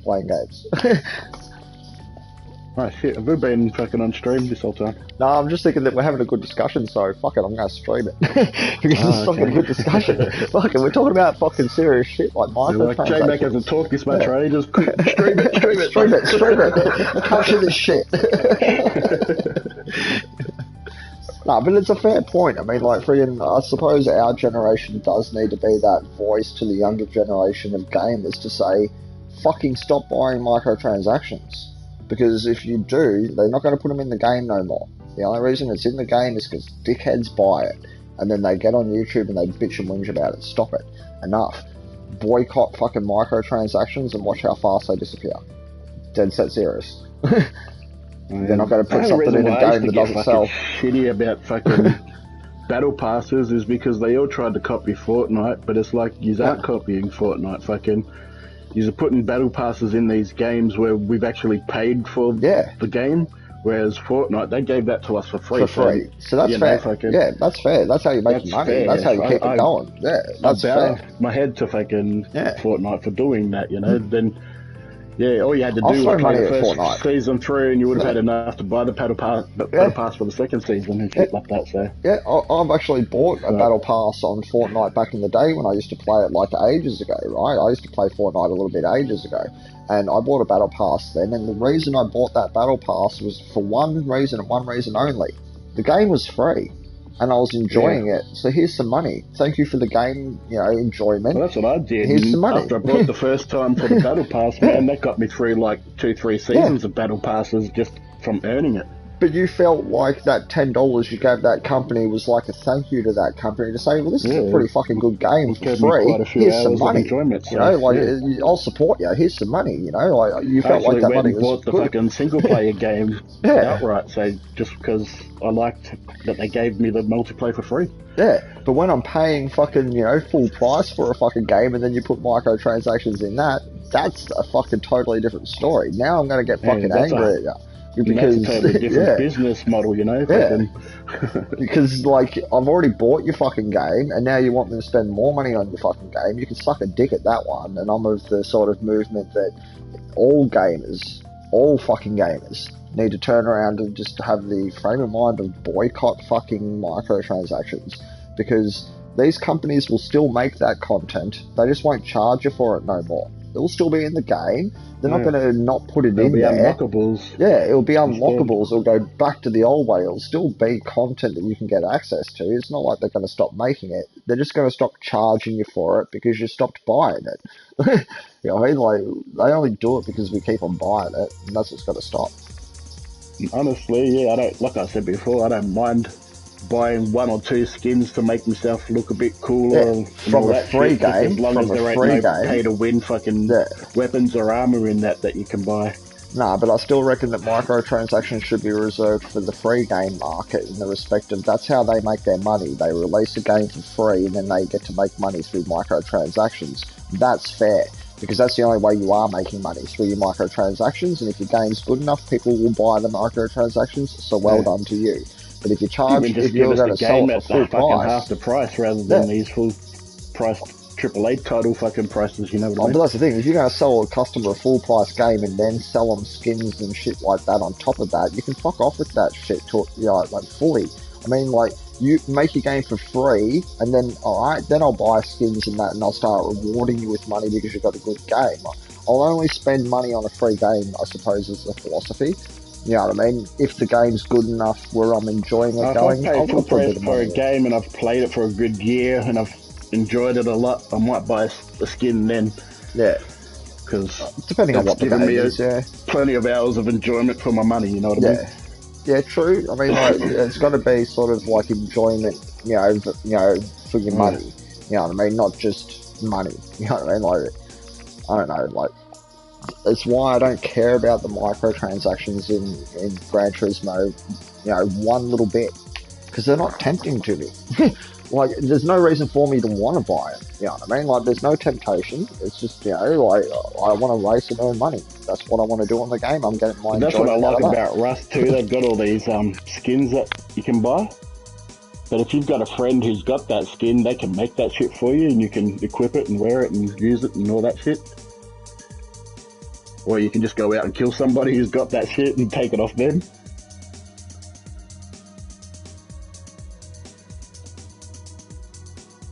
playing games. Oh shit, have we been fucking on stream this whole time? No, I'm just thinking that we're having a good discussion, so fuck it, I'm going to stream it. Because it's fucking good discussion. Fuck it, we're talking about fucking serious shit like microtransactions. Like, J-Mac hasn't talked this much, right? Just stream it. Stream it. Capture this shit. No, but it's a fair point. I mean, like, friggin', I suppose our generation does need to be that voice to the younger generation of gamers to say, fucking stop buying microtransactions. Because if you do, they're not going to put them in the game no more. The only reason it's in the game is because dickheads buy it. And then they get on YouTube and they bitch and whinge about it. Stop it. Enough. Boycott fucking microtransactions and watch how fast they disappear. Dead set serious. They're not going to put something in a game that doesn't sell. Shitty about fucking battle passes is because they all tried to copy Fortnite, but it's like, you aren't copying Fortnite. Fucking, you're putting battle passes in these games where we've actually paid for the game, whereas Fortnite, they gave that to us for free. So that's fair. Yeah, that's fair. That's how you make money. Fair. That's how you keep it going. Yeah, that's fair. My head to fucking Fortnite for doing that, you know. Then, yeah, all you had to do was play the first season through, and you would have had enough to buy the battle pass for the second season and shit like that. So yeah, I've actually bought a battle pass on Fortnite back in the day when I used to play it like ages ago. Right, I used to play Fortnite a little bit ages ago, and I bought a battle pass then. And the reason I bought that battle pass was for one reason and one reason only: the game was free. And I was enjoying it. So here's some money. Thank you for the game, you know, enjoyment. Well, that's what I did. Here's some money. After I bought the first time for the battle pass, man, that got me through like 2-3 seasons of battle passes just from earning it. But you felt like that $10 you gave that company was like a thank you to that company to say, well, this is a pretty fucking good game for free. Here's some money. Enjoyment, so, you know, like I'll support you. Here's some money. You know, like you felt like that money was bought the fucking single player game outright. So just because I liked that they gave me the multiplayer for free. Yeah, but when I'm paying fucking, you know, full price for a fucking game and then you put microtransactions in that, that's a fucking totally different story. Now I'm going to get fucking angry at you. Because that's a totally different business model, you know. Because like I've already bought your fucking game, and now you want me to spend more money on your fucking game. You can suck a dick at that one. And I'm of the sort of movement that all gamers, all fucking gamers, need to turn around and just have the frame of mind of boycott fucking microtransactions, because these companies will still make that content. They just won't charge you for it no more. It will still be in the game. They're not going to not put it in there. Unlockables. Yeah, it'll be unlockables. It'll go back to the old way. It'll still be content that you can get access to. It's not like they're going to stop making it. They're just going to stop charging you for it because you stopped buying it. You know, like, they only do it because we keep on buying it, and that's what's got to stop. Honestly, yeah, I don't. Like I said before, I don't mind buying 1 or 2 skins to make myself look a bit cooler from a free game. As long as there ain't no pay to win fucking weapons or armor in that you can buy. Nah, but I still reckon that microtransactions should be reserved for the free game market in the respect of that's how they make their money. They release a game for free and then they get to make money through microtransactions. That's fair, because that's the only way you are making money, through your microtransactions, and if your game's good enough, people will buy the microtransactions, so well done to you. But if you charge, if you're going to sell it for full price, half the price rather than these full price AAA title fucking prices, you know what I mean? But that's the thing, if you're going to sell a customer a full price game and then sell them skins and shit like that on top of that, you can fuck off with that shit to, you know, like fully. I mean, like, you make your game for free, and then, alright, then I'll buy skins and that, and I'll start rewarding you with money because you've got a good game. I'll only spend money on a free game, I suppose, is the philosophy. You know what I mean? If the game's good enough where I'm enjoying it going, I'll put a bit of money for a game and I've played it for a good year and I've enjoyed it a lot, I might buy a skin then. Yeah. Because depending on what the game is, plenty of hours of enjoyment for my money, you know what I mean? Yeah, true. I mean, like, it's got to be sort of like enjoyment, you know, for your money. You know what I mean? Not just money. You know what I mean? Like, I don't know, like, it's why I don't care about the microtransactions in Gran Turismo, you know, one little bit, because they're not tempting to me. Like, there's no reason for me to want to buy it. You know what I mean? Like, there's no temptation. It's just, you know, like, I want to race and earn money. That's what I want to do on the game. I'm getting my That's what I like about Rust too. They've got all these skins that you can buy. But if you've got a friend who's got that skin, they can make that shit for you, and you can equip it and wear it and use it and all that shit. Or you can just go out and kill somebody who's got that shit and take it off them.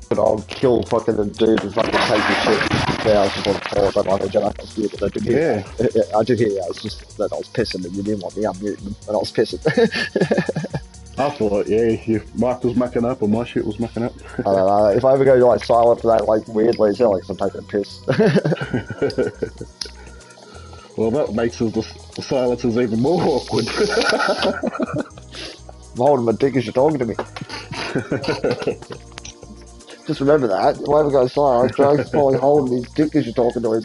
But I'll kill fucking the dude and fucking take his shit down before the floor, but like a Jedi Conspiracy, but I did hear I did hear it's just that I was pissing and you didn't want me unmuting, and I was pissing. I thought, yeah, if Mike was mucking up or my shit was mucking up. I don't know, if I ever go like silent for that, like weirdly, it's like I'm taking a piss. Well, that makes the silences even more awkward. I'm holding my dick as you're talking to me. Just remember that. If I ever go silent, Joe's probably holding his dick as you're talking to him.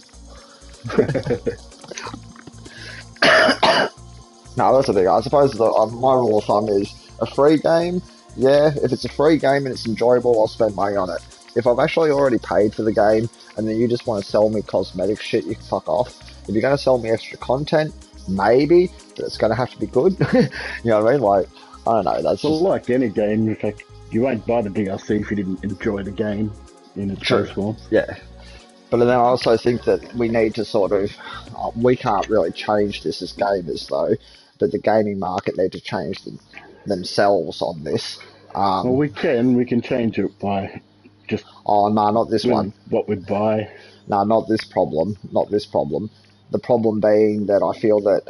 No, that's the thing. I suppose my rule of thumb is a free game. Yeah, if it's a free game and it's enjoyable, I'll spend money on it. If I've actually already paid for the game and then you just want to sell me cosmetic shit, you can fuck off. If you're going to sell me extra content, maybe, but it's going to have to be good. You know what I mean? Like, I don't know. That's just... like any game. In fact, you won't buy the DLC if you didn't enjoy the game in its first form. Yeah. But then I also think that we need to sort of... we can't really change this as gamers, though. But the gaming market need to change themselves on this. Well, we can change it by just... Oh, no, not this one. What we buy. No, not this problem. Not this problem. The problem being that I feel that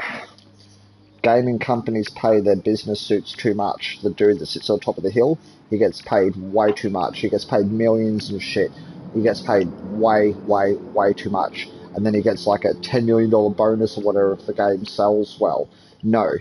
gaming companies pay their business suits too much. The dude that sits on top of the hill, he gets paid way too much. He gets paid millions and shit. He gets paid way, way, way too much. And then he gets like a $10 million bonus or whatever if the game sells well. No.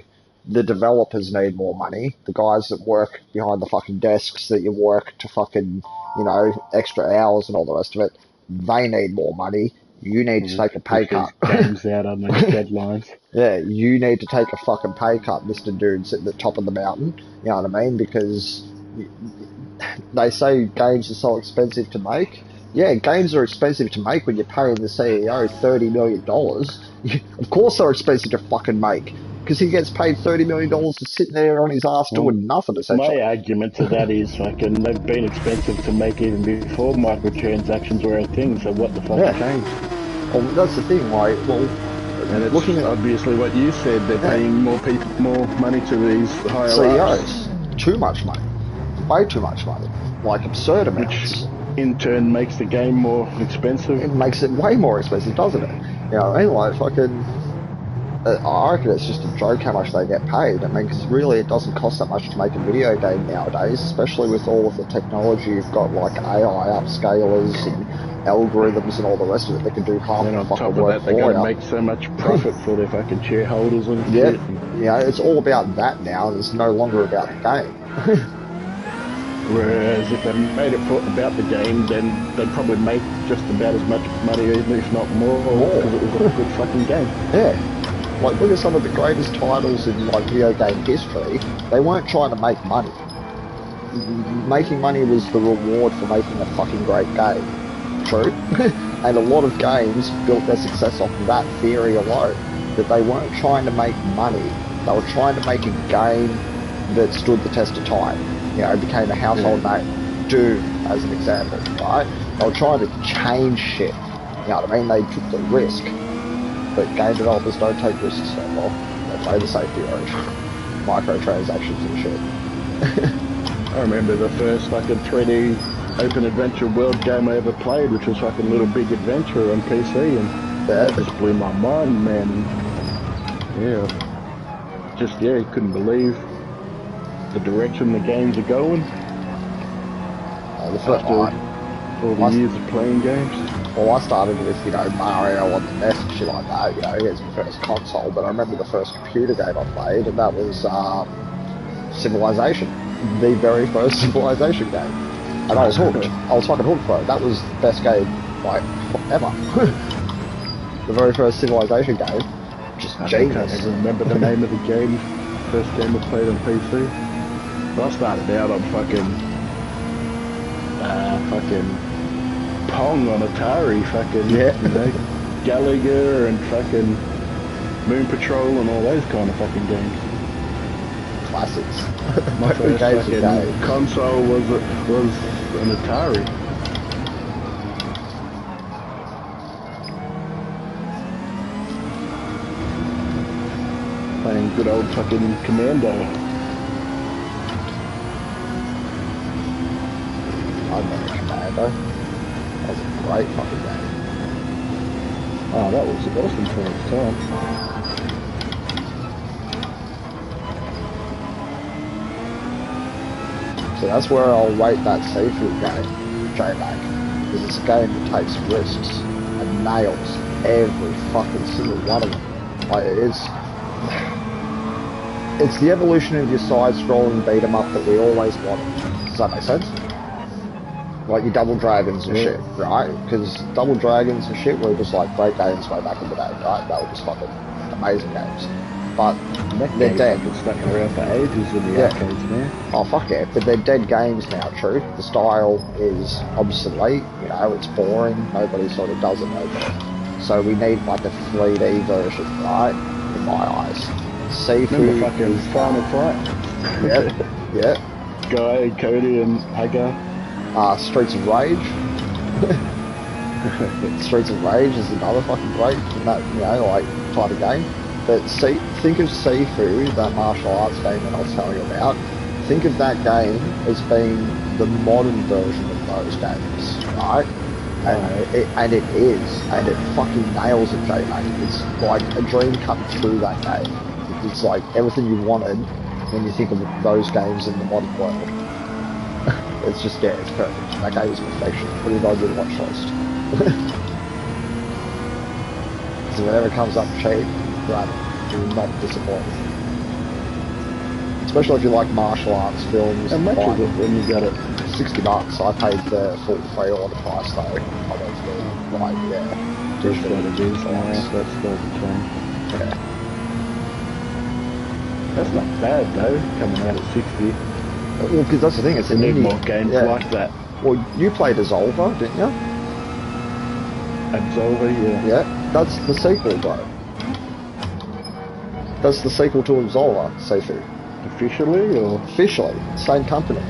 The developers need more money. The guys that work behind the fucking desks that you work to fucking, you know, extra hours and all the rest of it, they need more money. You need to take a pay cut. Games out on those deadlines. Yeah, you need to take a fucking pay cut, Mr. Dude sitting at the top of the mountain. You know what I mean? Because they say games are so expensive to make. Yeah, games are expensive to make when you're paying the CEO $30 million. Of course they're expensive to fucking make. Because he gets paid $30 million to sit there on his ass doing nothing, essentially. My argument to that is, fucking, they've been expensive to make even before microtransactions were a thing, so what the fuck changed? Well, that's the thing, like, well... And it's looking at obviously what you said, they're paying more money to these higher CEOs. Too much money. Way too much money. Like, absurd amounts. Which, in turn, makes the game more expensive. It makes it way more expensive, doesn't it? You know what I mean? Like, fucking... I reckon it's just a joke how much they get paid. I mean, because really it doesn't cost that much to make a video game nowadays, especially with all of the technology. You've got like AI upscalers and algorithms and all the rest of it that can do half the fucking work for you. They're going to make so much profit for their fucking shareholders and shit. Yeah, you know, it's all about that now, and it's no longer about the game. Whereas if they made it about the game, then they'd probably make just about as much money, if not more, because it was a good fucking game. Yeah. Like, look at some of the greatest titles in, like, video game history. They weren't trying to make money. Making money was the reward for making a fucking great game. True. And a lot of games built their success off of that theory alone. That they weren't trying to make money. They were trying to make a game that stood the test of time. You know, became a household name. Doom, as an example, right? They were trying to change shit. You know what I mean? They took the risk. But game developers don't take risks no more. They play the safety road. Microtransactions and shit. I remember the first fucking 3D open adventure world game I ever played, which was fucking Little Big Adventure on PC, and that just blew my mind, man. You couldn't believe the direction the games are going. After all the years of playing games. Well, I started with, you know, Mario on the NES and shit like that, you know, it was my first console, but I remember the first computer game I played, and that was Civilization. The very first Civilization game. And I was hooked. I was fucking hooked for it. That was the best game, like, ever. The very first Civilization game. Just genius. I can't remember the name of the game, first game I played on PC. But I started out on fucking Pong on Atari, fucking, you know, Gallagher and fucking Moon Patrol and all those kind of fucking games. Classics. My first fucking console was an Atari. Good old fucking Commando. I remember Commando. That was a great fucking game. Oh, that was awesome for its time. So that's where I'll rate that Seafood game, J-Mac. Because it's a game that takes risks and nails every fucking single one of them. Like, it's the evolution of your side-scrolling beat-em-up that we always wanted. Does that make sense? Like your Double Dragons and shit, right? Because Double Dragons and shit were just like great games way back in the day, right? They were just fucking amazing games. But they're dead. Been stuck around for ages in the arcades now. Oh fuck yeah, but they're dead games now, true. The style is obsolete, you know, it's boring, nobody sort of does it no more. So we need like a 3D version, right? In my eyes. Seafood. Remember fucking Final Fight? Yep, yep. Guy, Cody and Hagar. Streets of Rage. Streets of Rage is another fucking great, you know, like type of game. But think of Seafood, that martial arts game that I was telling you about. Think of that game as being the modern version of those games, right? And it is, and it fucking nails it, J-Mate. It's like a dream come true, that game. It's like everything you wanted when you think of those games in the modern world. It's just, yeah, it's perfect. That game is perfection. Put it on your watch list. So whenever it comes up cheap, grab it. You're not disappointed. Especially if you like martial arts films. How much is it when you got it? $60. I paid the full pre-order price though. I went for, like, yeah. Just what it is, that's still between. Yeah. That's not bad though, coming out at 60. Well, because that's the thing, it's You need more games like that. Well, you played Absolver, didn't you? Absolver, yeah. Yeah, that's the sequel, bro. That's the sequel to Absolver, Seafood. Officially, or? Officially, same company.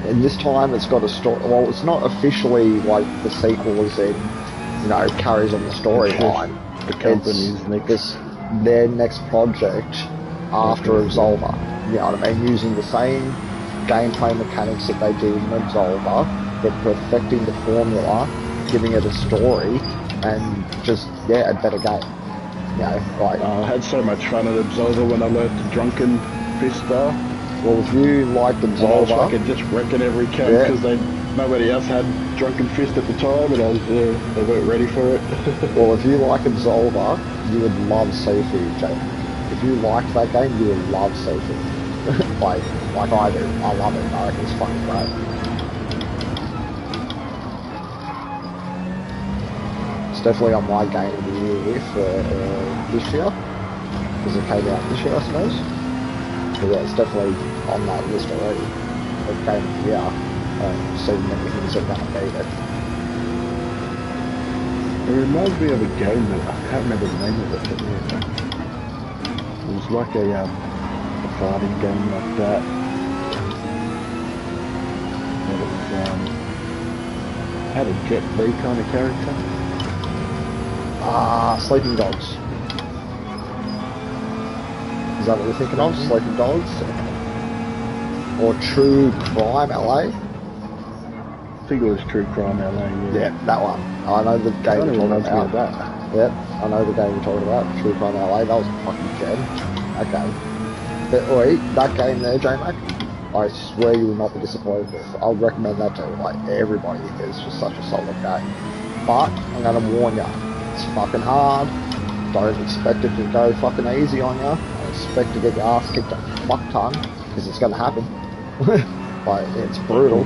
And this time it's got a story. Well, it's not officially like the sequel as in, you know, carries on the storyline. The company's their next project after Absolver. You know what I mean? Using the same gameplay mechanics that they did in Absolver, but perfecting the formula, giving it a story, and just, yeah, a better game. You know, like... I had so much fun at Absolver when I learned the drunken fist bar. Well, if you liked Absolver... I was just wrecking every camp because nobody else had drunken fist at the time, and they weren't ready for it. Well, if you like Absolver, you would love Seafood, Jake. If you liked that game, you would love Seafood. like I do. I love it. I reckon it's fucking great. It's definitely on my game of the year for this year, because it came out this year, I suppose. But yeah, it's definitely on that list already of game of the year. I've seen many things that are going to beat it. It reminds me of a game that I can't remember the name of it, but yeah. It was like a fighting game like that. And it was, had a Jet Li kind of character. Sleeping Dogs. Is that what you're thinking of? Sleeping Dogs? Or True Crime LA? I think it was True Crime LA, yeah. Yeah, that one. I know the game you're talking about. Yep, I know the game you're talking about. True Crime LA, that was a fucking gem. Okay. But wait, that game there, J-Mac, I swear you will not be disappointed with. I would recommend that to like everybody. It's just such a solid game. But I'm gonna warn you, it's fucking hard. Don't expect it to go fucking easy on you. I expect to get your ass kicked a fuck ton, because it's gonna happen. Like, it's brutal.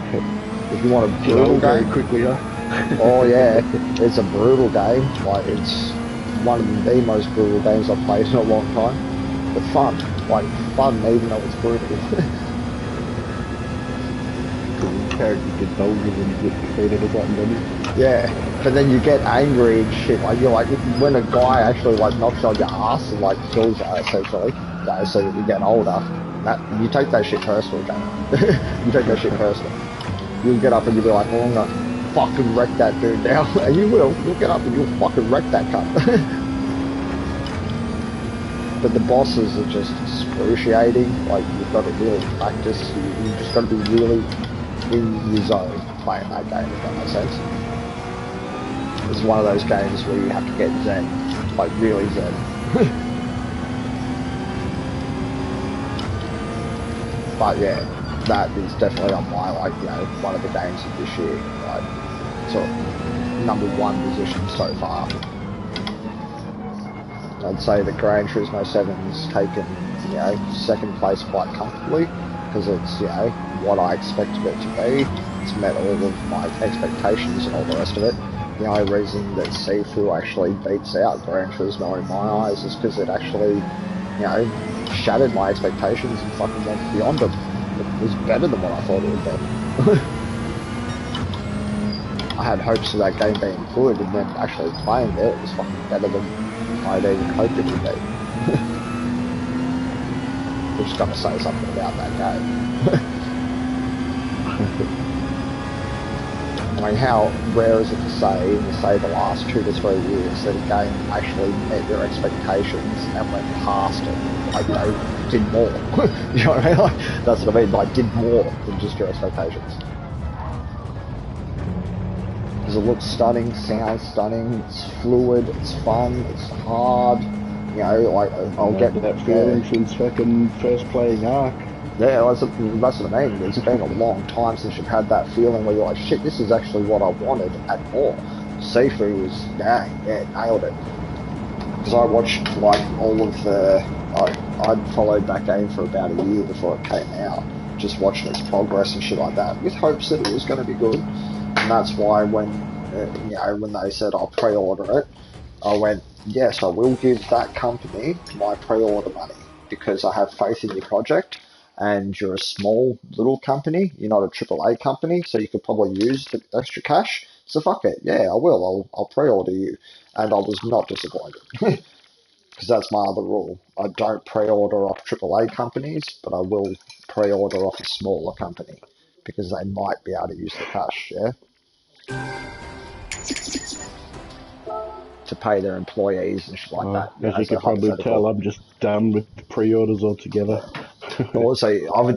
If you want a brutal game, quickly, huh? Oh yeah, it's a brutal game. Like, it's one of the most brutal games I've played in a long time. But fun. Like, fun even though it's brutal. The character gets older when you get defeated or something, doesn't he? Yeah, but then you get angry and shit. Like, you're like, when a guy actually like knocks on your ass and like kills you, essentially, you know, so that you get older, you take that shit personal, Jamie. You take that shit personal. You'll get up and you'll be like, oh, I'm gonna fucking wreck that dude now. And you will. You'll get up and you'll fucking wreck that cunt. but the bosses are just excruciating. Like, you've got to really practice. You just got to be really in your zone playing that game, if that makes sense. It's one of those games where you have to get zen, like really zen. But yeah, that is definitely on my, like, you know, one of the games of this year, like, sort of #1 position so far. I'd say that Gran Turismo 7's taken, you know, second place quite comfortably, because it's, you know, what I expected it to be. It's met all of my expectations and all the rest of it. The only reason that Sifu actually beats out Gran Turismo in my eyes is because it actually, you know, shattered my expectations and fucking went beyond them. It was better than what I thought it would be. I had hopes of that game being good, and then actually playing it was fucking better than I'd even hoped it would be. We've just got to say something about that game. I mean, how rare is it to say, in say the last 2 to 3 years, that a game actually met your expectations and went past it? Like, they did more. You know what I mean? Like, that's what I mean, like, did more than just your expectations. Because it looks stunning, sounds stunning, it's fluid, it's fun, it's hard. You know, like, I'll get that feeling since fucking first playing Ark. Yeah, that's what I mean. It's been a long time since you've had that feeling where you're like, shit, this is actually what I wanted and more. Sifu was, yeah, nailed it. Because I watched, like, all of the... I'd followed that game for about a year before it came out, just watching its progress and shit like that, with hopes that it was going to be good. And that's why when, you know, when they said I'll pre-order it, I went, yes, I will give that company my pre-order money, because I have faith in your project, and you're a small little company, you're not a AAA company, so you could probably use the extra cash. So fuck it, yeah, I will. I'll pre-order you, and I was not disappointed, because that's my other rule. I don't pre-order off AAA companies, but I will pre-order off a smaller company, because they might be able to use the cash, yeah, to pay their employees and shit like that. As you can probably tell, I'm just done with pre-orders altogether. Also, I've only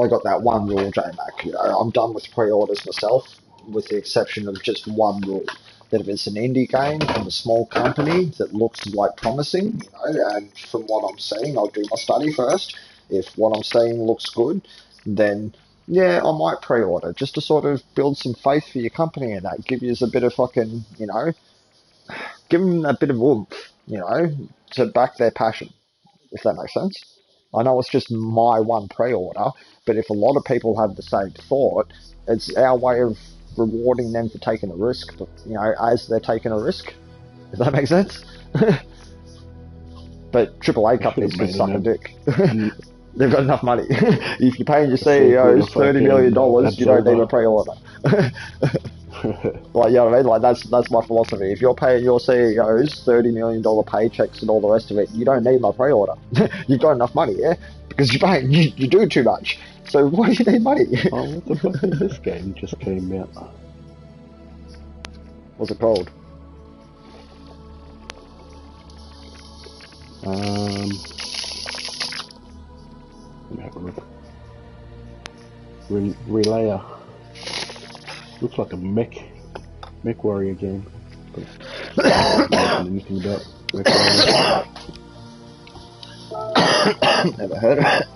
got that one rule, J-Mac. You know, I'm done with pre-orders myself, with the exception of just one rule: that if it's an indie game from a small company that looks like promising, you know, and from what I'm seeing, I'll do my study first. If what I'm seeing looks good, then yeah, I might pre-order, just to sort of build some faith for your company and that, give you a bit of fucking, you know, give them a bit of oomph, you know, to back their passion, if that makes sense. I know it's just my one pre-order, but if a lot of people have the same thought, it's our way of rewarding them for taking a risk, you know, as they're taking a risk. Does that make sense? But AAA companies can suck a dick. They've got enough money. If you're paying your CEOs $30 million, you don't need a pre-order. Like, you know what I mean? Like, that's my philosophy. If you're paying your CEOs $30 million paychecks and all the rest of it, you don't need my pre-order. You've got enough money, yeah? Because you're paying, you do too much. So why do you need money? Oh, what the fuck is this game just came out? What's it called? Let me have a look. Relayer. Looks like a mech warrior game. But I don't know anything about mech warrior. Never heard of it.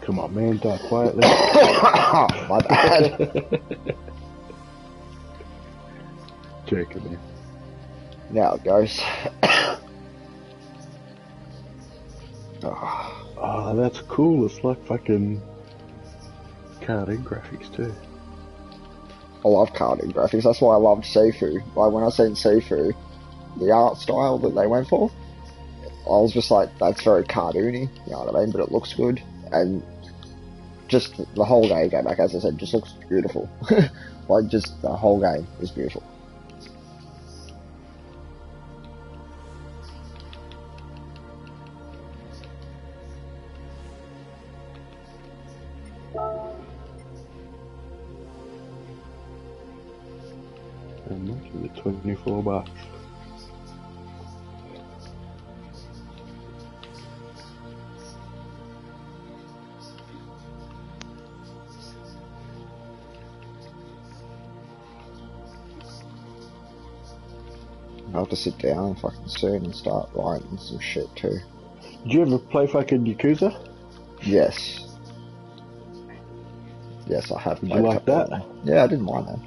Come on, man, die quietly. My bad. Joking, man. Now it goes. Oh, that's cool. It's like fucking cartoon graphics too. I love cartoon graphics. That's why I loved Sifu. Like, when I seen Sifu, the art style that they went for, I was just like, that's very cartoony, you know what I mean? But it looks good, and just the whole game, back, as I said, just looks beautiful. Like, just the whole game is beautiful. And much of it, $24. I'll have to sit down fucking soon and start writing some shit too. Did you ever play fucking Yakuza? Yes. Yes, I have Did played you like that? Yeah, I didn't mind that.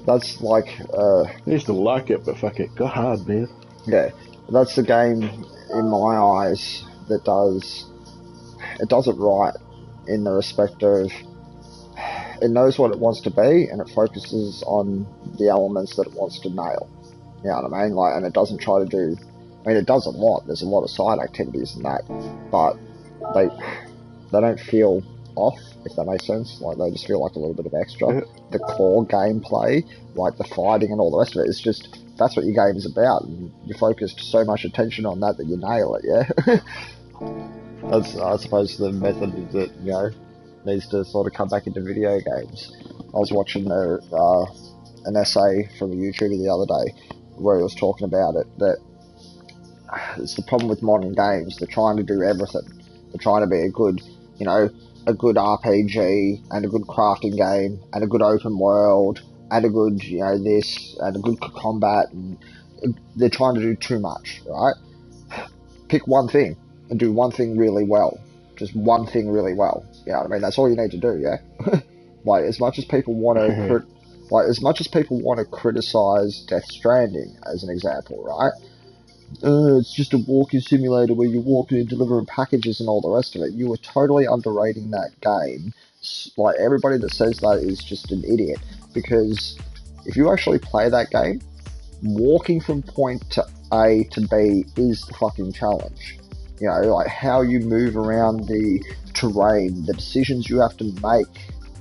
That's like, I used to like it, but fuck it, got hard, man. yeah, that's the game in my eyes that does it right in the respect of it knows what it wants to be and it focuses on the elements that it wants to nail. You know what I mean? Like, and it doesn't try to do. I mean, it does a lot. There's a lot of side activities in that, but they don't feel off, if that makes sense. Like, they just feel like a little bit of extra. Yeah. The core gameplay, like the fighting and all the rest of it, is just that's what your game is about. And you focused so much attention on that you nail it. Yeah. That's, I suppose, the method that, you know, needs to sort of come back into video games. I was watching an essay from a YouTuber the other day where he was talking about it, that it's the problem with modern games. They're trying to do everything. They're trying to be a good, you know, a good RPG and a good crafting game and a good open world and a good, you know, this and a good combat. And they're trying to do too much, right? Pick one thing and do one thing really well. Just one thing really well. You know what I mean? That's all you need to do, yeah? Like, as much as people want to criticize Death Stranding, as an example, right? It's just a walking simulator where you're walking and delivering packages and all the rest of it. You are totally underrating that game. Like, everybody that says that is just an idiot. Because if you actually play that game, walking from point to A to B is the fucking challenge. You know, like how you move around the terrain, the decisions you have to make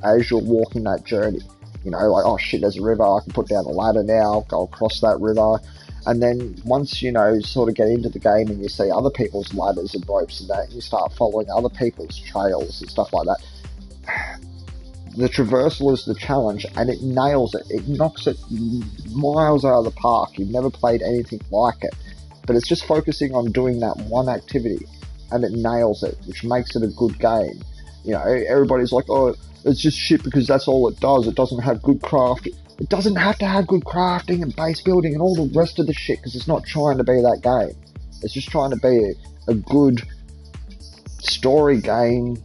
as you're walking that journey. You know, like, oh shit, there's a river, I can put down a ladder now, go across that river. And then once, you know, sort of get into the game and you see other people's ladders and ropes and that, you start following other people's trails and stuff like that. The traversal is the challenge, and it nails it. It knocks it miles out of the park. You've never played anything like it. But it's just focusing on doing that one activity, and it nails it, which makes it a good game. You know, everybody's like, oh, it's just shit because that's all it does. It doesn't have good crafting. It doesn't have to have good crafting and base building and all the rest of the shit, because it's not trying to be that game. It's just trying to be a good story game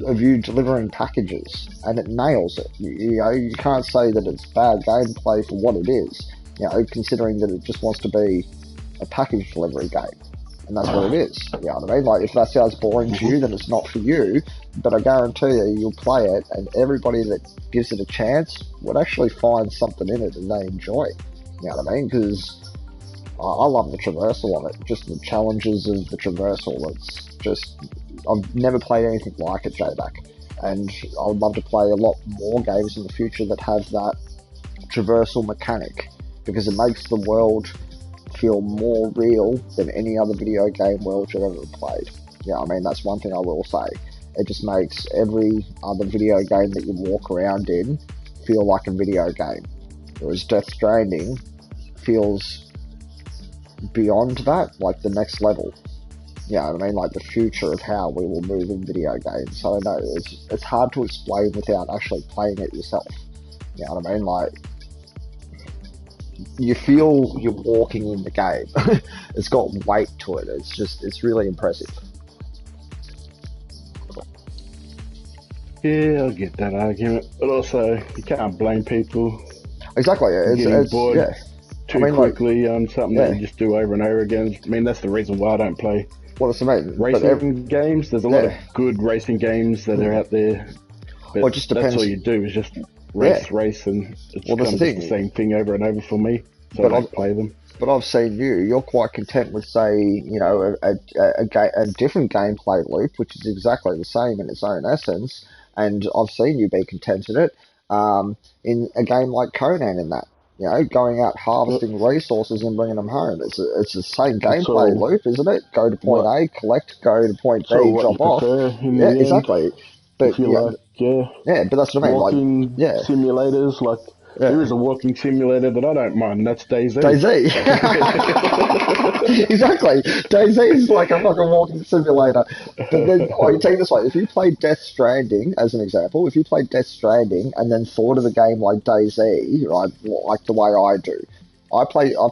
of you delivering packages, and it nails it. You know, you can't say that it's bad gameplay for what it is, you know, considering that it just wants to be a package delivery game. And that's what it is. You know what I mean? Like, if that sounds boring to you, then it's not for you. But I guarantee you, you'll play it, and everybody that gives it a chance would actually find something in it that they enjoy. You know what I mean? Because I love the traversal of it. Just the challenges of the traversal. It's just, I've never played anything like it, J-Back. And I would love to play a lot more games in the future that have that traversal mechanic, because it makes the world feel more real than any other video game world you've ever played. Yeah, I mean, that's one thing I will say. It just makes every other video game that you walk around in feel like a video game. Whereas Death Stranding feels beyond that, like the next level. Yeah, I mean, like the future of how we will move in video games. I don't know, it's hard to explain without actually playing it yourself. You know what I mean? Like, you feel you're walking in the game. It's got weight to it. It's really impressive. Yeah, I get that argument, but also you can't blame people Exactly. getting bored yeah. too quickly on something that you just do over and over again. I mean, that's the reason why I don't play racing games. There's a lot of good racing games that are out there, but it just depends. That's all you do is just race, and it's kind of the same thing over and over for me. So I don't play them. But I've seen you're quite content with, say, you know, a different gameplay loop, which is exactly the same in its own essence. And I've seen you be content in it, in a game like Conan in that. You know, going out harvesting resources and bringing them home. It's the same gameplay all loop, isn't it? Go to point what A, collect, go to point so B, what you drop off. prefer in Yeah, the end. exactly. If But you like, yeah, yeah, but that's what I mean. Like, walking yeah, simulators, like there yeah. is a walking simulator that I don't mind. That's DayZ. DayZ. Exactly. DayZ is like a fucking walking simulator. But then, you take this way. If you played Death Stranding, as an example, if you played Death Stranding and then thought of the game like DayZ, right, like the way I do, I've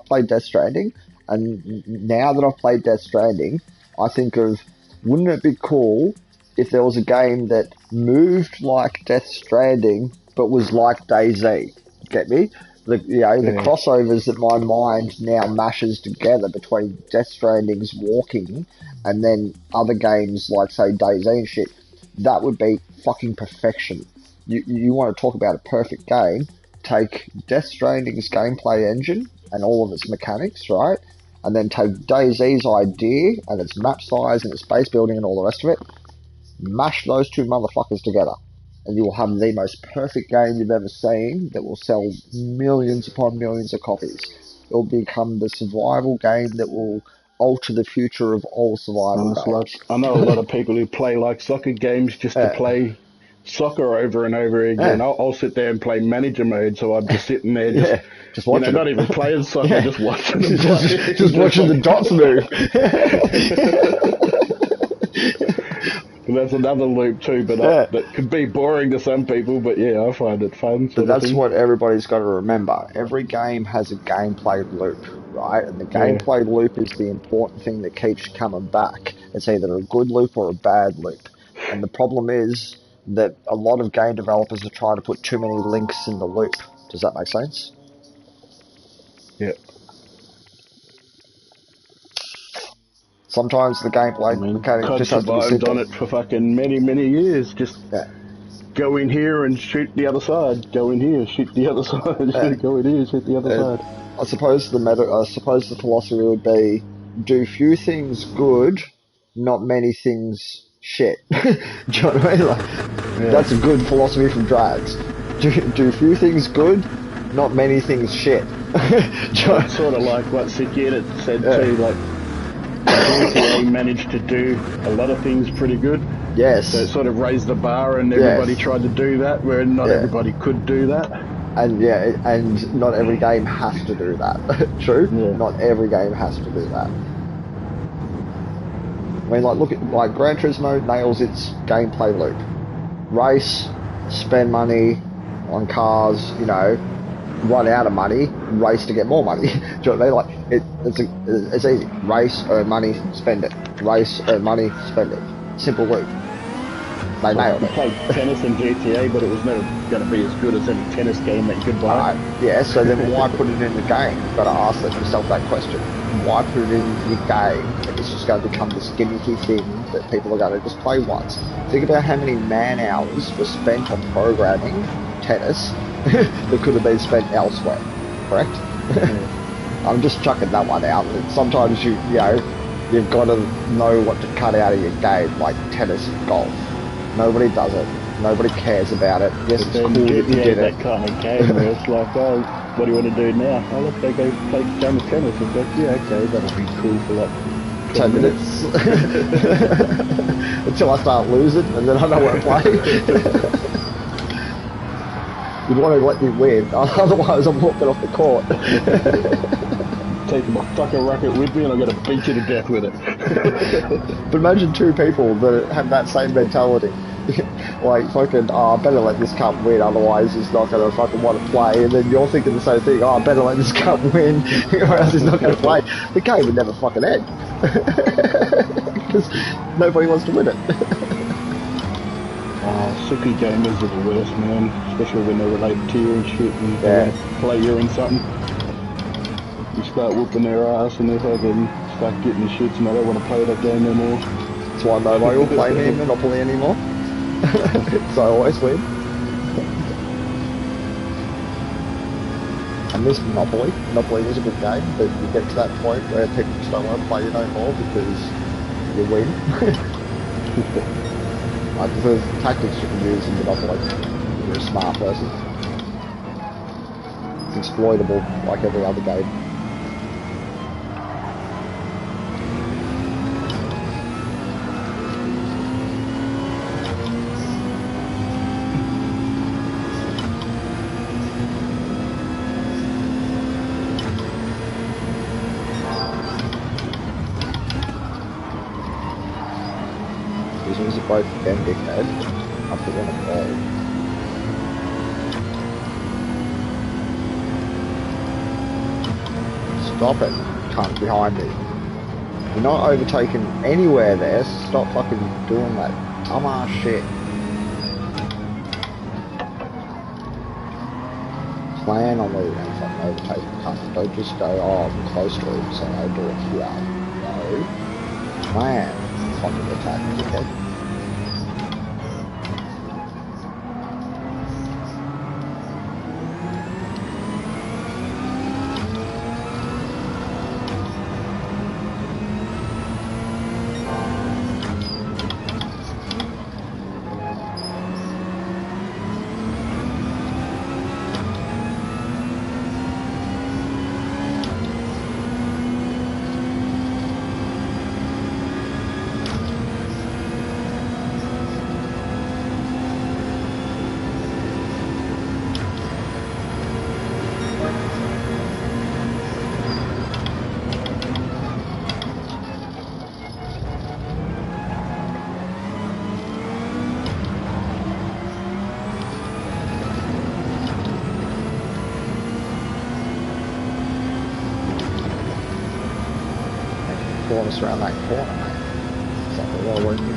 played Death Stranding, and now that I've played Death Stranding, I think of, wouldn't it be cool if there was a game that moved like Death Stranding but was like DayZ? Get me? The Yeah. crossovers that my mind now mashes together between Death Stranding's walking and then other games like, say, DayZ and shit, that would be fucking perfection. You want to talk about a perfect game, take Death Stranding's gameplay engine and all of its mechanics, right? And then take DayZ's idea and its map size and its base building and all the rest of it, mash those two motherfuckers together, and you will have the most perfect game you've ever seen that will sell millions upon millions of copies. It will become the survival game that will alter the future of all survival And it's like, games. I know a lot of people who play like soccer games just to Yeah, play soccer over and over again. yeah, I'll sit there and play manager mode, so I'm just sitting there, just yeah. Just watching not even it. playing soccer, Yeah, just watching them play. just watching the dots move. And that's another loop too, but Yeah. that could be boring to some people. But yeah, I find it fun. But Sort of that's thing. what everybody's got to remember. Every game has a gameplay loop, right? And the Yeah. gameplay loop is the important thing that keeps coming back. It's either a good loop or a bad loop. And the problem is that a lot of game developers are trying to put too many links in the loop. Does that make sense? Yeah. Sometimes the I gameplay mean, mechanic COD just has to be survived simple. on it for fucking many years. Just Yeah. go in here and shoot the other side. Go in here, shoot the other side. Yeah. Go in here, shoot the other side. I suppose the philosophy would be, do few things good, not many things shit. Do you know what I mean? Like, Yeah. that's a good philosophy from Drags. Do few things good, not many things shit. It's sort of like what Sikir said too. Like GTA managed to do a lot of things pretty good. Yes. So it sort of raised the bar, and everybody tried to do that, where not everybody could do that. And and not every game has to do that. True? Yeah. Not every game has to do that. I mean, look at Gran Turismo nails its gameplay loop. Race, spend money on cars, run out of money, race to get more money. Do you know what I mean? It's easy. Race, earn money, spend it. Race, earn money, spend it. Simple loop. They nailed I it. played tennis in GTA, but it was never going to be as good as any tennis game that you could buy. Yeah, so then why put it in the game? You've got to ask yourself that question. Why put it in your game if it's just going to become this gimmicky thing that people are going to just play once? Think about how many man hours were spent on programming tennis that could have been spent elsewhere, correct? I'm just chucking that one out. Sometimes you've got to know what to cut out of your game, like tennis and golf. Nobody does it. Nobody cares about it. Yes, it's cool that you did it. That kind of game where it's like, oh, what do you want to do now? Oh, let's go play a game of tennis. It's like, yeah, okay, that'll be cool for like 10 minutes. Until I start losing, and then I know what to play. You'd want to let me win, otherwise I'm walking off the court. Taking my fucking racket with me and I'm going to beat you to death with it. But imagine two people that have that same mentality. Like, fucking, I better let this cup win, otherwise he's not going to fucking want to play. And then you're thinking the same thing, I better let this cup win, or else he's not going to play. The game would never fucking end. Because nobody wants to win it. Suki gamers are the worst, man. Especially when they're related to you and shit and they play you in something. You start whooping their ass and they fucking start getting the shits and they don't want to play that game anymore. That's why nobody will play me in Monopoly anymore. So I always win. And this Monopoly is a good game, but you get to that point where people just don't want to play you no more because you win. I prefer tactics you can use in Monopoly if you're a smart person. exploitable like every other game. These ones are both again, dickhead. I put one on ball. Stop it, cunt behind me. You're not overtaking anywhere there, so stop fucking doing that dumbass shit. Plan on leaving and fucking overtaking, cunt. Don't just go, oh, I'm close to him, so I'll do it here. No. Plan. Fucking attack, dickhead. Corners around that corner, mate. It's like a lot of work you do.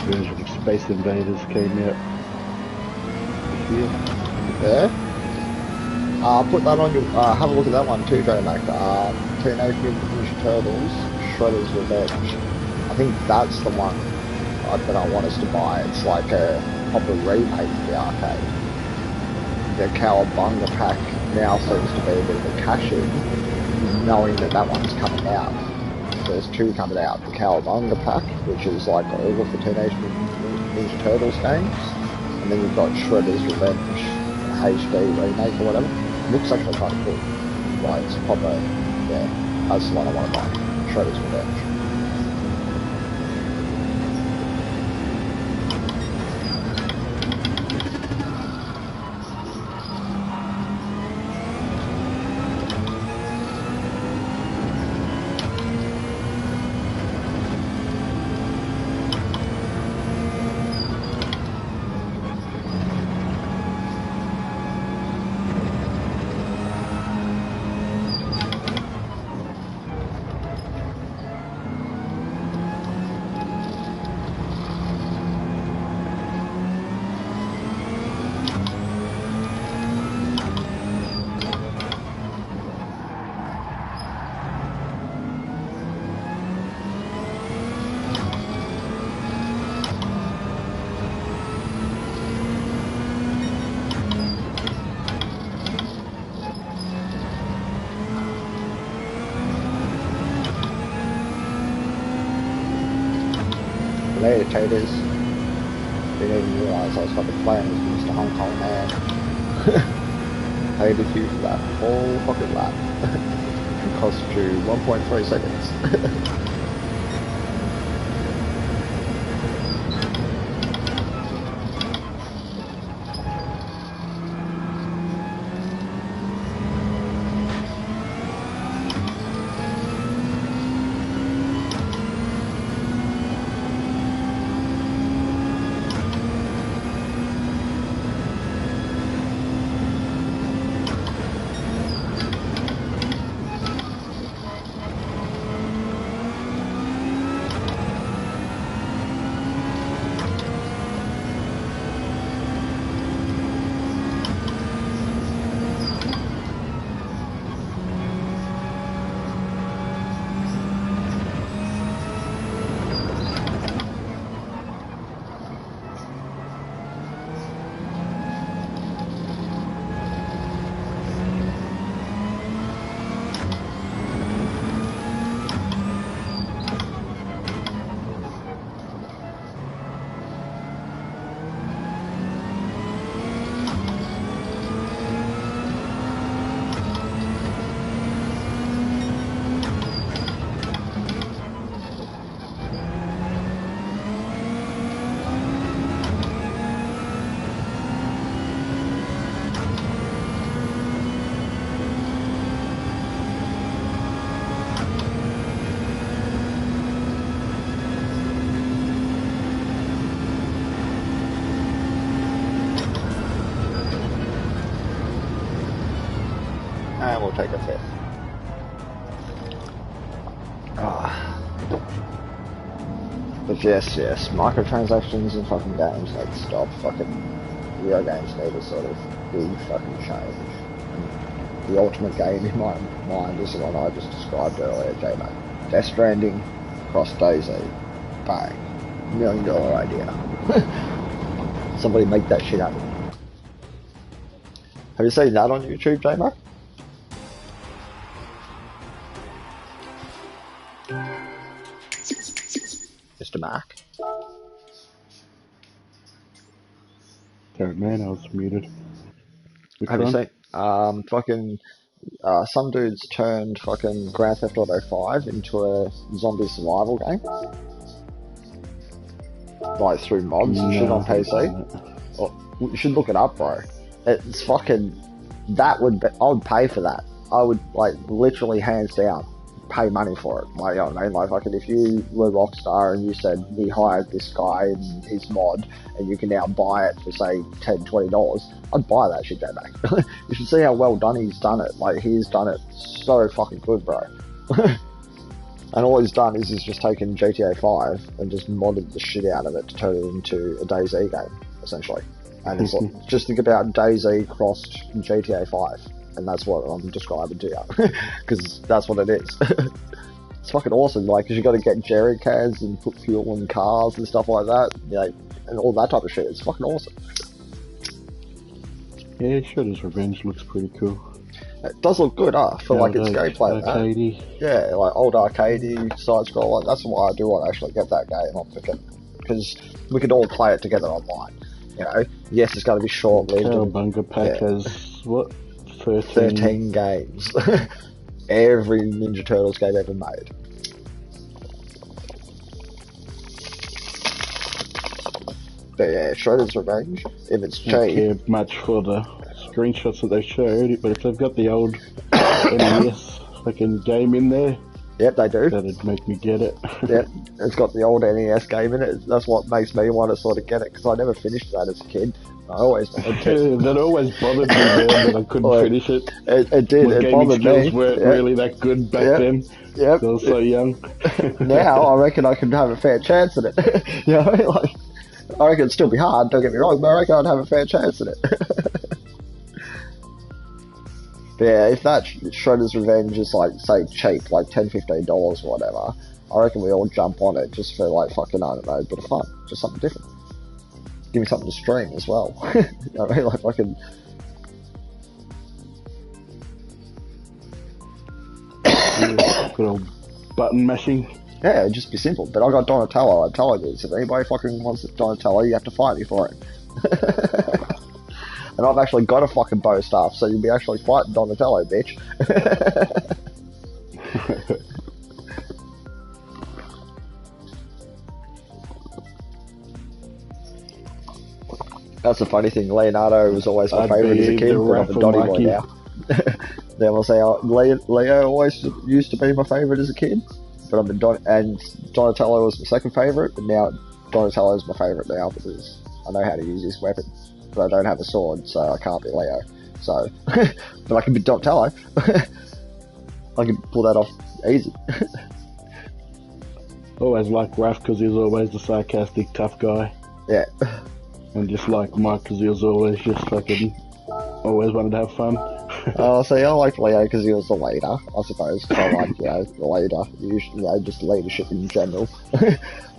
Version of Space Invaders came out here. Yeah? Put that on your, have a look at that one too, J-Mac. Teenage Mutant Ninja Turtles, Shredder's Revenge. I think that's the one that I want us to buy. It's like a proper remake of the arcade. The Cowabunga pack now seems to be a bit of a cash-in, knowing that that one's coming out. There's two coming out. The Cowabunga pack, which is like all of the Teenage Mutant Ninja Turtles games, and then you've got Shredder's Revenge HD remake or whatever. Looks actually kind of cool. Like, it's proper, yeah, that's the one I want to buy. Shredder's Revenge. Later, taters. Didn't even realise I was fucking playing with Mr. Hong Kong Man. Hated you for that whole fucking lap. It cost you 1.3 seconds. game, we'll take a 5th. But yes, microtransactions in fucking games need to stop. Fucking video games need to sort of be fucking changed. And the ultimate game in my mind is the one I just described earlier, J-Mac. Death Stranding, Cross Daisy, bang. $1 million idea. Somebody make that shit happen. Have you seen that on YouTube, J-Mac? Mr. Mac? Don't man, I was muted. Have you seen, some dudes turned fucking Grand Theft Auto 5 into a zombie survival game? Like through mods and shit on PC? Oh, you should look it up, bro. It's fucking, I would pay for that. I would, like, literally hands down pay money for it. Like, you know what I mean? Like, fucking, if you were Rockstar and you said we hired this guy and his mod and you can now buy it for, say, $10, $20, I'd buy that shit, back. You should see how well done he's done it. Like, he's done it so fucking good, bro. And all he's done is he's just taken GTA 5 and just modded the shit out of it to turn it into a DayZ game, essentially. And it's like, just think about DayZ crossed GTA 5. And that's what I'm describing to you. Because that's what it is. It's fucking awesome, like, because you got to get jerry cans and put fuel in cars and stuff like that, you know, and all that type of shit. It's fucking awesome. Yeah, Shredder's Revenge looks pretty cool. It does look good, for like its gameplay. Arcadey. Yeah, like old arcadey, side scroller. That's why I do want to actually get that game. I'm thinking, because we could all play it together online. You know, yes, it's going to be short-lived. Cowabunga Pack has, what, 13 games. Every Ninja Turtles game ever made. But yeah, Shredder's Revenge, if it's cheap. I don't care much for the screenshots that they showed, but if they've got the old NES fucking game in there, yep, they do. That'd make me get it. Yep, it's got the old NES game in it. That's what makes me want to sort of get it, because I never finished that as a kid. I always wanted to. That always bothered me, man, that I couldn't finish it. It did, it bothered me. Gaming skills weren't really that good back then. Yep. I was so young. Now, I reckon I could have a fair chance at it. You know, like, I reckon it'd still be hard, don't get me wrong, but I reckon I'd have a fair chance at it. But yeah, if that Shredder's Revenge is like, say, cheap, like $10, $15 or whatever, I reckon we all jump on it just for like fucking, I don't know, a bit of fun, just something different. Give me something to stream as well. You know what I mean? Like fucking. Yeah, good old button mashing. Yeah, it'd just be simple. But I got Donatello. I tell you this. If anybody fucking wants Donatello, you have to fight me for it. And I've actually got a fucking bow staff, so you'll be actually fighting Donatello, bitch. That's the funny thing. Leonardo was always my favourite as a kid, but I'm a Donny boy now. Then we'll say Leo always used to be my favourite as a kid, but I'm a and Donatello was my second favourite, but now Donatello is my favourite now because I know how to use his weapon, but I don't have a sword, so I can't be Leo. So, but I can be Donatello. I can pull that off easy. Always like Raph because he was always the sarcastic tough guy. Yeah. And just like Mike because he was always just fucking, always wanted to have fun. See, I liked Leo because he was the leader, I suppose. I like, you know, the leader, you know, just leadership in general.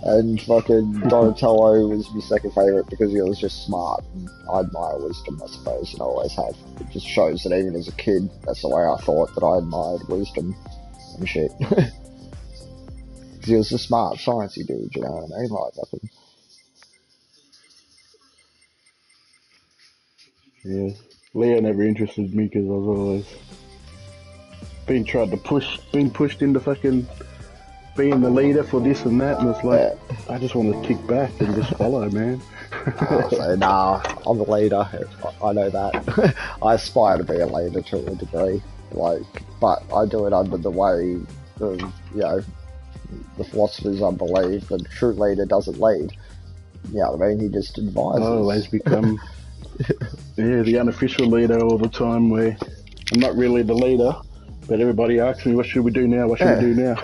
And fucking Donatello was my second favourite because he was just smart. And I admire wisdom, I suppose, and I always have. It just shows that even as a kid, that's the way I thought, that I admired wisdom and shit. Because he was a smart, sciencey dude, you know what I mean? Like, fucking. Yeah, Leo never interested me because I was always being pushed into fucking being the leader for this and that, and it's like, I just want to kick back and just follow, man. So, nah, I'm the leader. I know that. I aspire to be a leader to a degree, like, but I do it under the way of, you know, the philosophers I believe the true leader doesn't lead. You know what I mean? He just advises. I always become the unofficial leader all the time, where I'm not really the leader, but everybody asks me, what should we do now? What should we do now?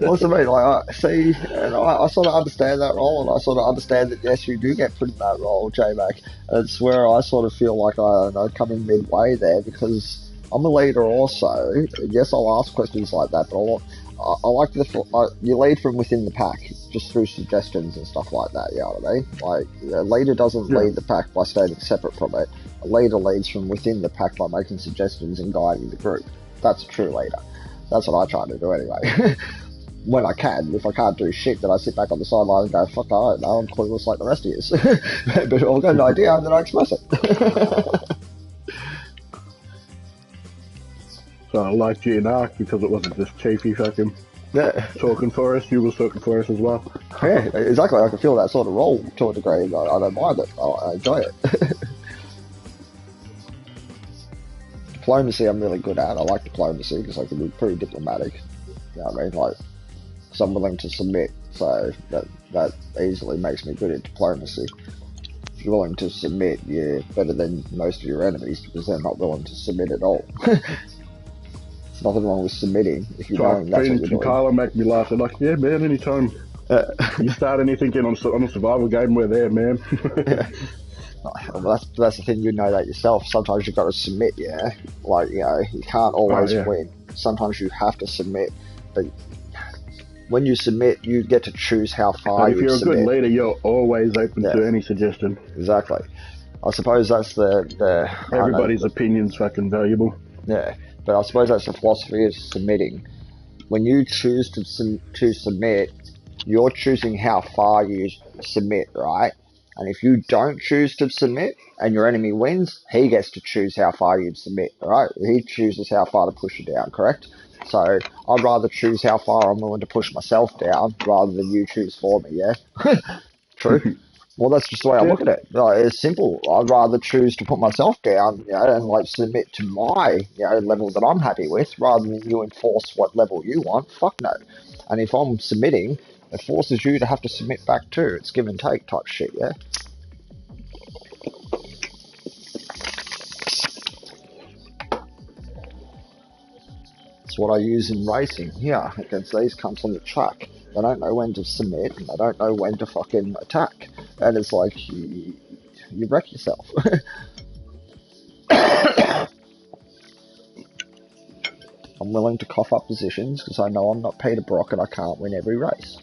What's the mean? Like, I see, and I sort of understand that role, and I sort of understand that yes, you do get put in that role, J-Mac. It's where I sort of feel like I come in midway there because I'm a leader also. Yes, I'll ask questions like that, but I like you lead from within the pack, just through suggestions and stuff like that. You know what I mean? Like, a leader doesn't lead the pack by standing separate from it. A leader leads from within the pack by making suggestions and guiding the group. That's a true leader. That's what I try to do anyway. When I can. If I can't do shit, then I sit back on the sideline and go, fuck, I don't know, I'm clueless like the rest of you. But I've got an idea and then I express it. So I liked you in Ark because it wasn't just Chiefy fucking talking for us, you were talking for us as well. Yeah, exactly. I can feel that sort of role to a degree. I don't mind it. I enjoy it. Diplomacy I'm really good at. I like diplomacy because I can be pretty diplomatic. You know what I mean? Like, so I'm willing to submit, so that easily makes me good at diplomacy. If you're willing to submit, you're better than most of your enemies because they're not willing to submit at all. There's nothing wrong with submitting if you're knowing that's what you're doing. Tyler make me laugh. They're like, yeah, man, anytime you start anything on a survival game, we're there, man. Yeah. Well, that's the thing, you know that yourself. Sometimes you've got to submit, yeah? Like, you know, you can't always win. Sometimes you have to submit, but when you submit, you get to choose how far you submit. If you're a good leader, you're always open to any suggestion. Exactly. I suppose that's the everybody's opinion's fucking valuable. Yeah, but I suppose that's the philosophy of submitting. When you choose to submit, you're choosing how far you submit, right? And if you don't choose to submit and your enemy wins, he gets to choose how far you submit, right? He chooses how far to push you down, correct? So I'd rather choose how far I'm willing to push myself down rather than you choose for me, yeah? True. Well, that's just the way I look at it. It's simple. I'd rather choose to put myself down, you know, and like submit to my, you know, level that I'm happy with, rather than you enforce what level you want. Fuck no. And if I'm submitting, it forces you to have to submit back too. It's give and take type shit, yeah. It's what I use in racing here against these cunts on the track. They don't know when to submit and they don't know when to fucking attack. And it's like, you wreck yourself. I'm willing to cough up positions because I know I'm not Peter Brock and I can't win every race.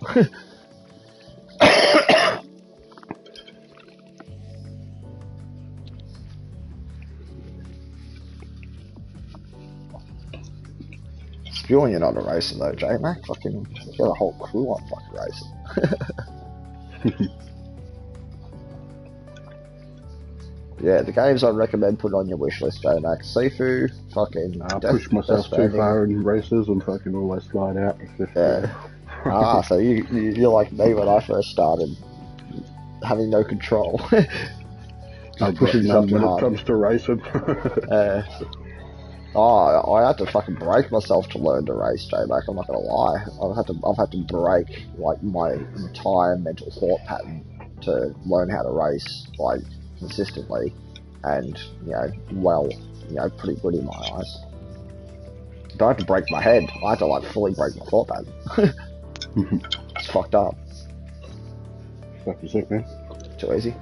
Spewing you're not a racer though, J-Mac. Fucking get a whole crew on fucking racing. Yeah, the games I recommend putting on your wish list, J-Mac. Sifu, fucking... I push myself too far in races and fucking always slide out. Yeah. So you're like me when I first started, having no control. Just pushing yourself when it comes to racing. I had to fucking break myself to learn to race, J-Mac. I'm not gonna lie. I've had to break like my entire mental thought pattern to learn how to race like consistently, and you know, pretty good in my eyes. I don't have to break my head. I had to like fully break my thought pattern. It's fucked up. Fucking sick, man. Too easy.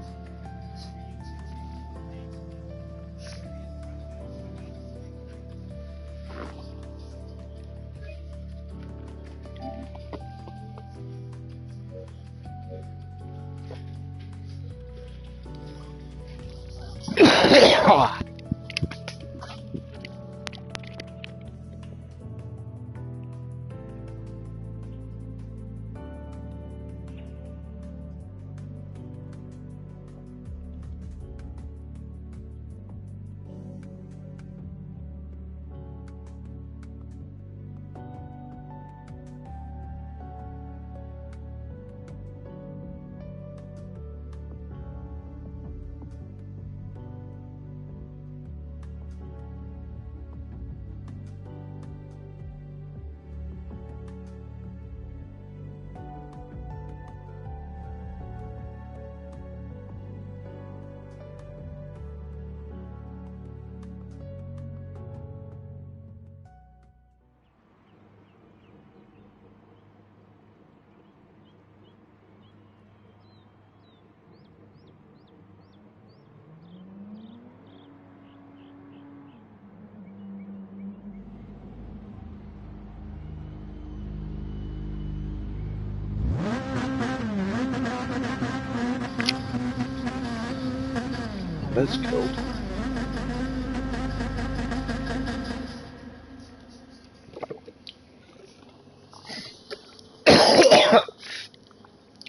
That's cool.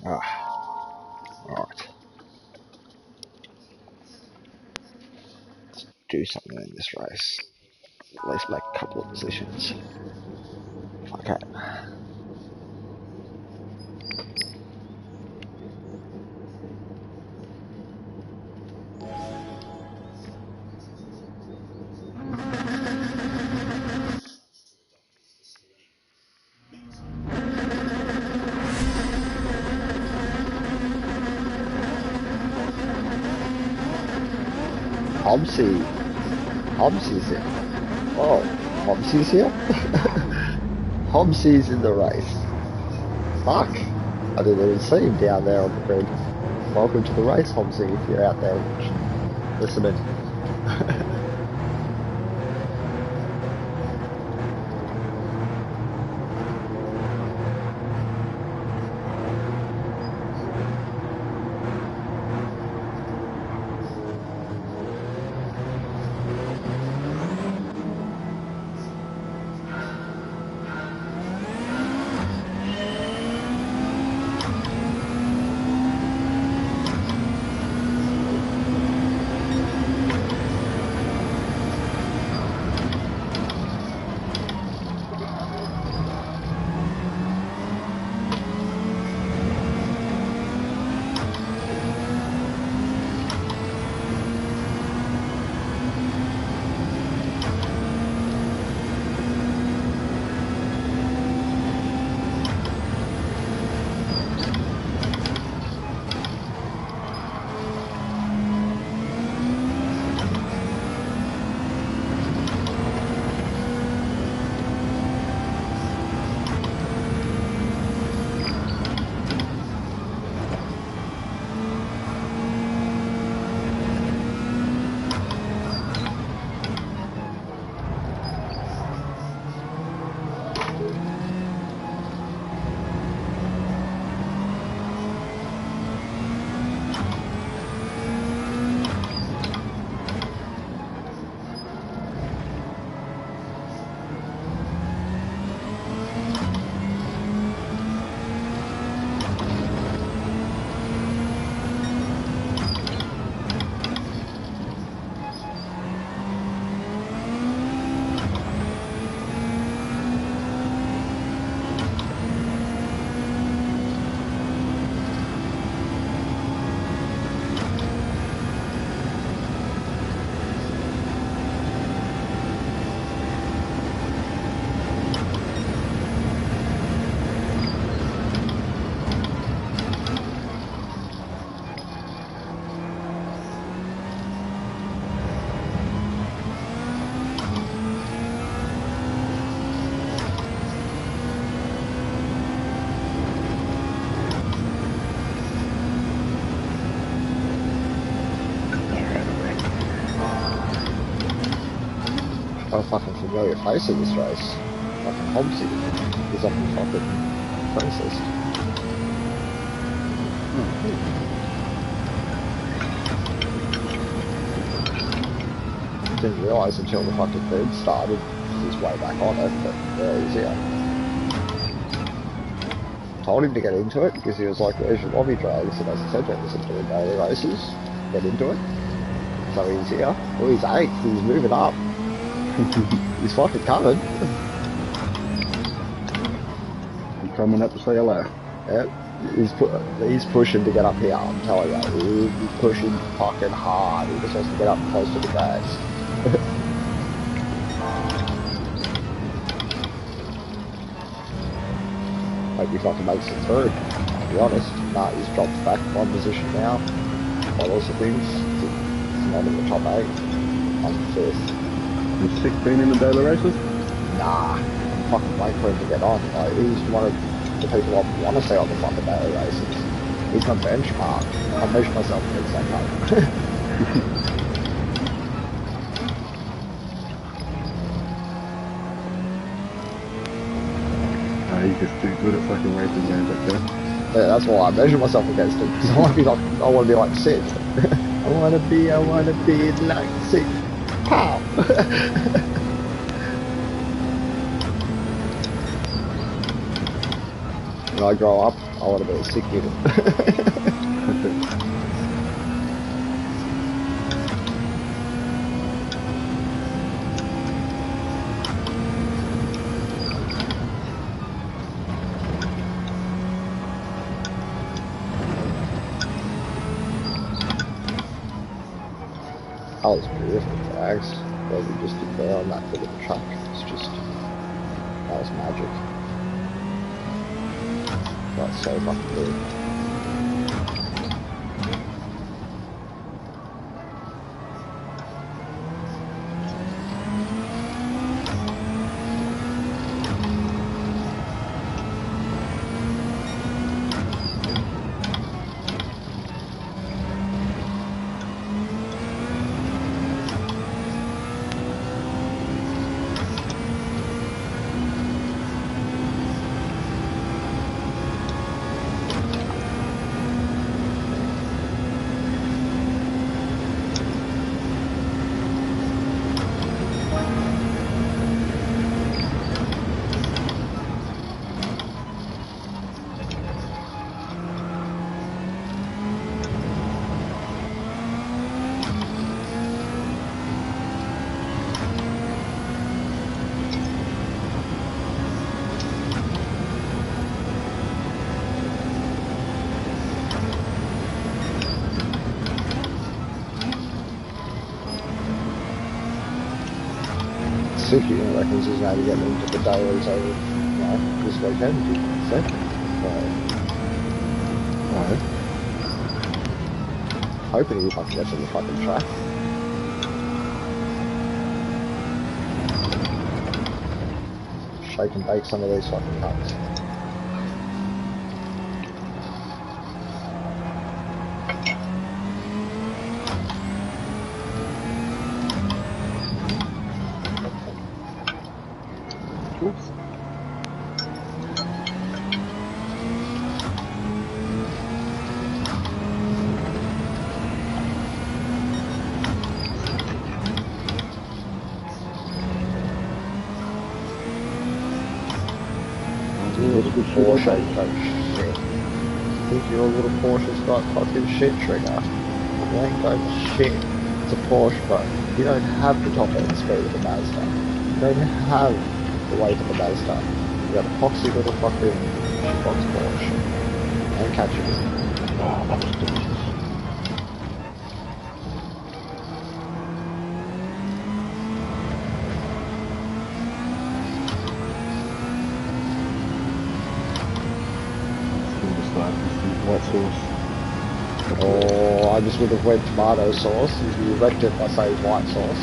Alright. Let's do something in this race. At least make a couple of positions. Okay. Hobbsy's here. Oh, Hobbsy's here? Hobbsy's in the race. Fuck. I didn't even see him down there on the grid. Welcome to the race, Hobbsy, if you're out there listening. Got a fucking familiar face in this race. Fucking Hobbsy is up in fucking process. Didn't realise until the fucking grid started he's way back on it, but there he is here. Told him to get into it because he was like, where's your lobby drags? And as I said, listen to the daily races, get into it. So he's here. Oh, he's 8th, he's moving up. He's fucking coming. I'm coming up to say hello. Yep. He's pushing to get up here, I'm telling you. He's pushing fucking hard. He just has to get up close to the guys. Hope he fucking makes it through, to be honest. Nah, he's dropped back one position now. By lots of things. He's not in the top 8. I'm 5th. Is 16 in the daily races? Nah, I'm fucking waiting for him to get on. Like, he's one of the people I want to see on the fucking daily races. He's my benchmark. I measure myself against that guy. He's just too good at fucking racing games like that. Yeah, that's why I measure myself against him. Because I want to be like 6th. I wanna be like sick. Pow! When I grow up, I want to be a sick mutant. That was beautiful, thanks. What we just did there on that bit of the track. It's just, that was magic. That's so fucking good. Suki reckons he's going to get into the Dailys over, this weekend, he said. Right. Hoping he fucking gets on the fucking track. Shake and bake some of these fucking cunts. Oops. Porsche, shit. Think your little Porsche's got fucking shit trigger. You ain't got shit. It's a Porsche, but you don't have the top end speed of the Mazda. You don't have the weight of the Mazda. You got a poxy little fucking shitbox Porsche. Ain't catching it. Oh, that was delicious. White sauce. Oh, I just would have went tomato sauce. You wrecked it by saying white sauce.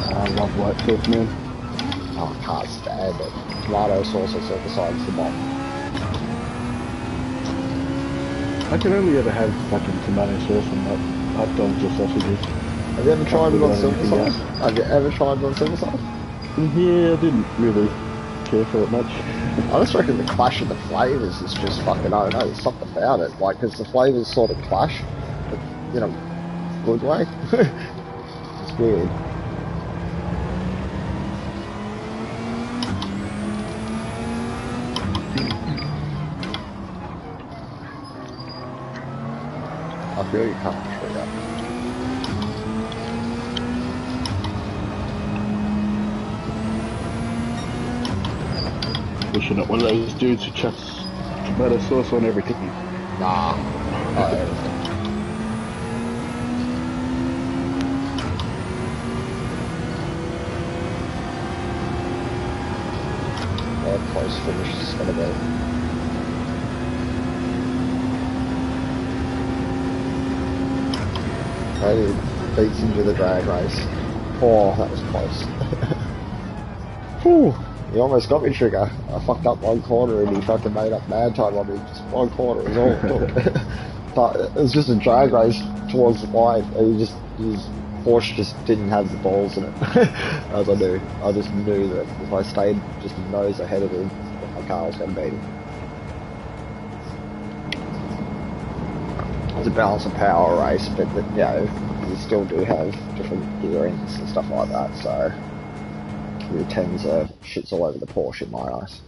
I love white sauce, man. Oh, I can't stand it. Tomato sauce or besides the bomb. I can only ever have fucking tomato sauce on that hot dogs or sausages. Have you ever tried it on silver side? Have you ever tried it on silver side? Yeah, I didn't really care for it much. I just reckon the clash of the flavours is just fucking, I don't know, there's something about it. Like, because the flavours sort of clash, but, you know, good way. It's weird. I feel you can't trigger. Wish you're not one of those dudes who chucks tomato sauce on everything. Nah. Not everything. What a close finish is going to be. He beats into the drag race. Oh, that was close. Whew. He almost got me, Trigger. I fucked up one corner and he fucking made up mad time on me. Just one corner was all it took. But it was just a drag race towards the line. And his Porsche just didn't have the balls in it. As I knew. I just knew that if I stayed just a nose ahead of him, my car was going to beat him. it's a balance of power race, but you know, you still do have different gearings and stuff like that, so the 10s are shits all over the Porsche in my eyes.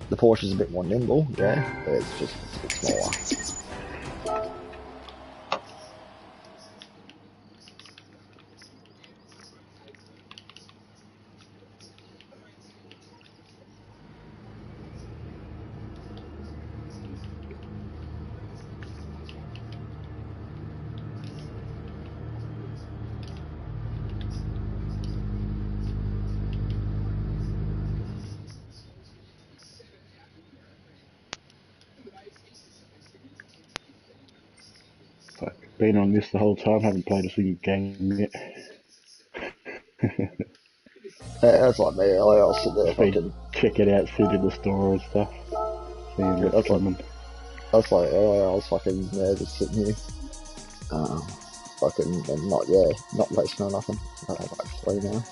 The Porsche is a bit more nimble, yeah, but it's a bit smaller. Fuck, been on this the whole time, haven't played a single game yet. That's like me earlier, I'll sit there Just been fucking... checking out shit in the store and stuff. Seeing Yeah, what's coming. that's like earlier, I was fucking, yeah, just sitting here. Fucking, and not racing or nothing. I have like 3 now.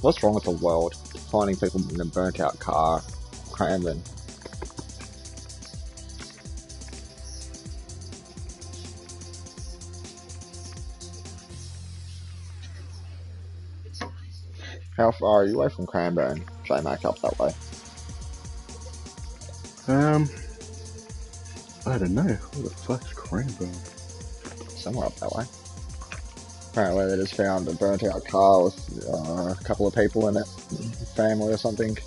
What's wrong with the world? Finding people in a burnt out car, cramming. How far are you away from Cranbourne? J-Mac up that way. I don't know. What the fuck's Cranbourne? Somewhere up that way. Apparently they just found a burnt out car with a couple of people in it. Family or something.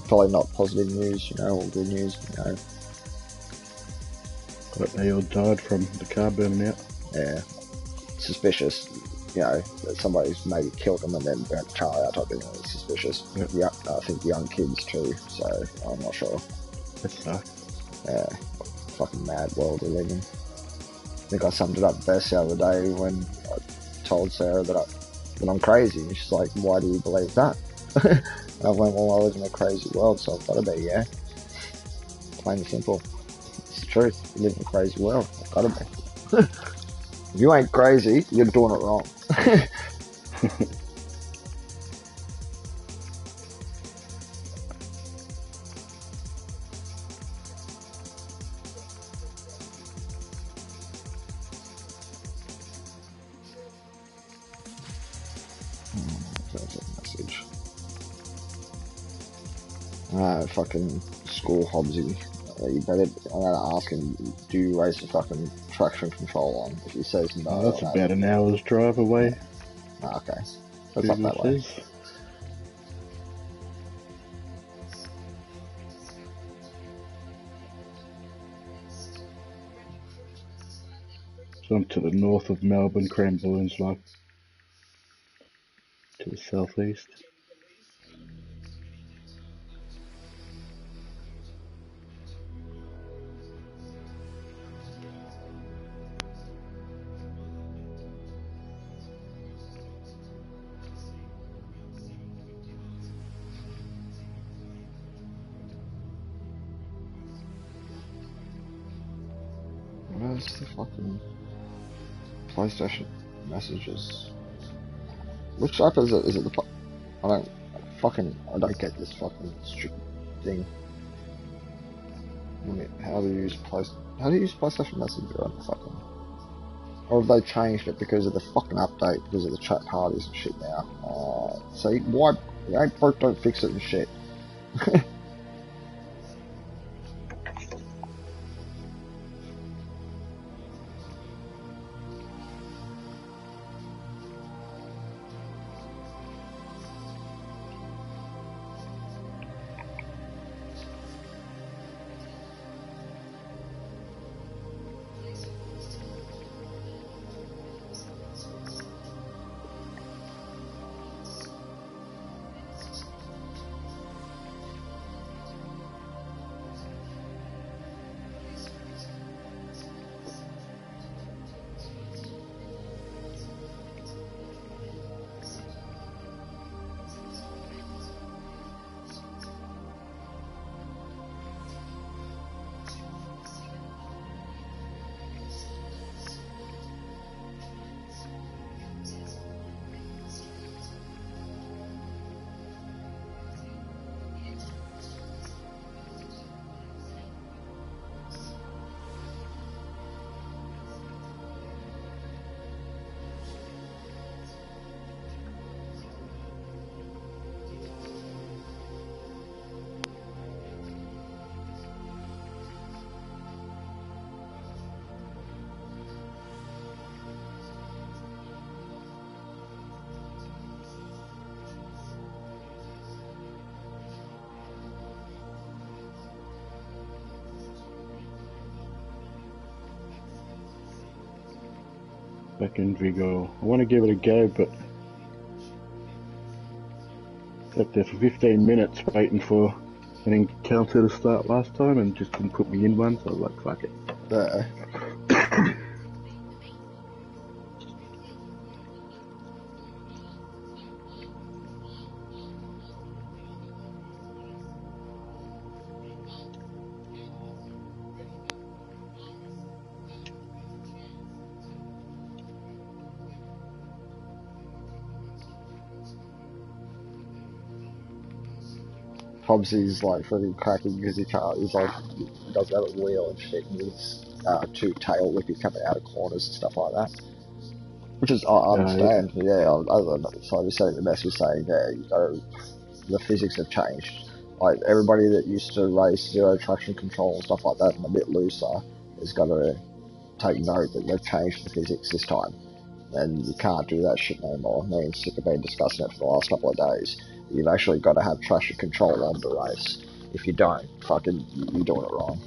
Probably not positive news, you know, or good news, you know. But they all died from the car burning out. Yeah. Suspicious, you know, that somebody's maybe killed them and then burnt the car out. I think it's suspicious. Yep. Yeah, I think young kids too, so I'm not sure. That sucks. Yeah, fucking mad world we live in. I think I summed it up best the other day when I told Sarah that I'm crazy. And she's like, why do you believe that? And I went, well, I live in a crazy world, so I've got to be, yeah. Plain and simple. It's the truth. You live in a crazy world. I've got to be. If you ain't crazy, you're doing it wrong. Message. Fucking school Hobbsy. You better, I'm gonna ask him, do you race the fucking traction control on? If he says no, That's about an hour's drive away. Okay. That's up that way. So I'm to the north of Melbourne, Cranbourne's like to the southeast. Where's the fucking PlayStation messages? Which app is it? Is it the... I don't get this fucking stupid thing. How do you use PlayStation Messenger on the fucking... Or have they changed it because of the fucking update, because of the chat parties and shit now? See, why... You ain't broke, don't fix it and shit. back in Vigo. I want to give it a go, but sat there for 15 minutes waiting for an encounter to start last time and just didn't put me in one, so I was like, fuck it. Hobbsy's like freaking cracking because he can't. He's like he doesn't have a wheel and shit, and he's two tail whippy coming out of corners and stuff like that. Which is I understand. Yeah, other than so you're saying the best was saying the physics have changed. Like everybody that used to race zero traction control and stuff like that and a bit looser is got to take note that they've changed the physics this time. And you can't do that shit no more. Me and Sick have been discussing it for the last couple of days. You've actually got to have traction control on the race. If you don't, fucking, you're doing it wrong.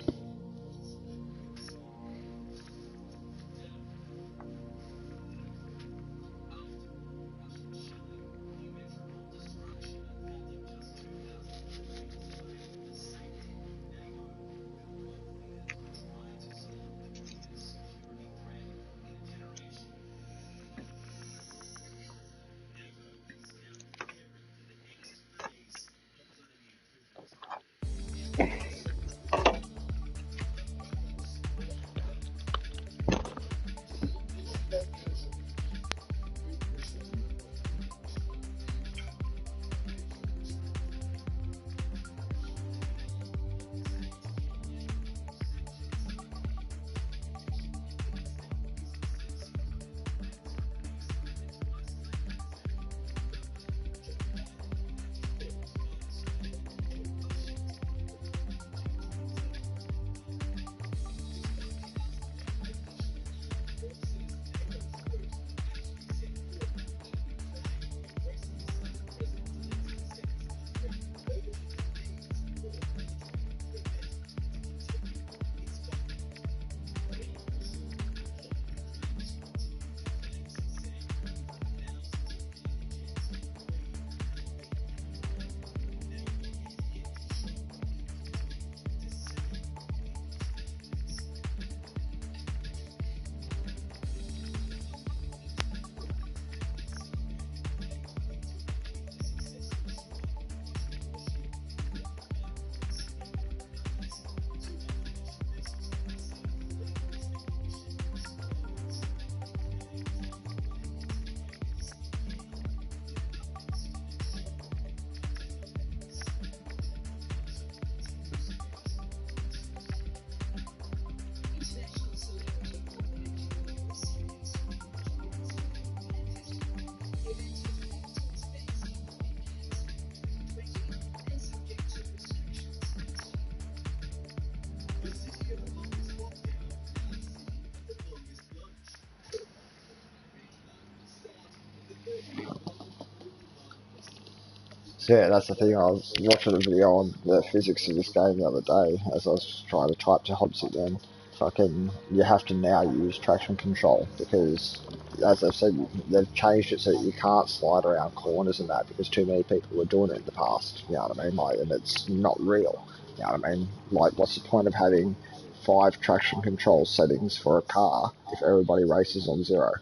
So yeah, that's the thing. I was watching a video on the physics of this game the other day as I was trying to type to Hobbs again. Fucking, you have to now use traction control because, as I've said, they've changed it so that you can't slide around corners and that because too many people were doing it in the past. You know what I mean? Like, and it's not real. You know what I mean? Like, what's the point of having 5 traction control settings for a car if everybody races on 0?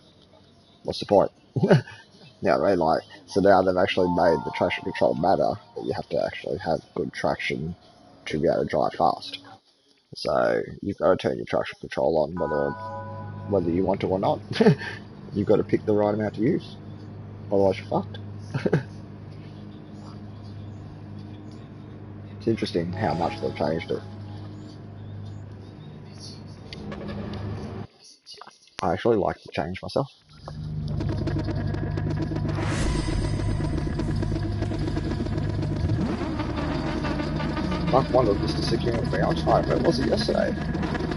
What's the point? Yeah, I mean, like, so now they've actually made the traction control matter, but you have to actually have good traction to be able to drive fast. So you've got to turn your traction control on whether you want to or not. You've got to pick the right amount to use, otherwise you're fucked. It's interesting how much they've changed it. I actually like the change myself. Mark one of Mr. Secure me on time. Where was he yesterday?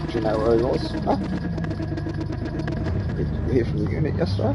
Do you know where he was? Huh? Did you hear from the unit yesterday?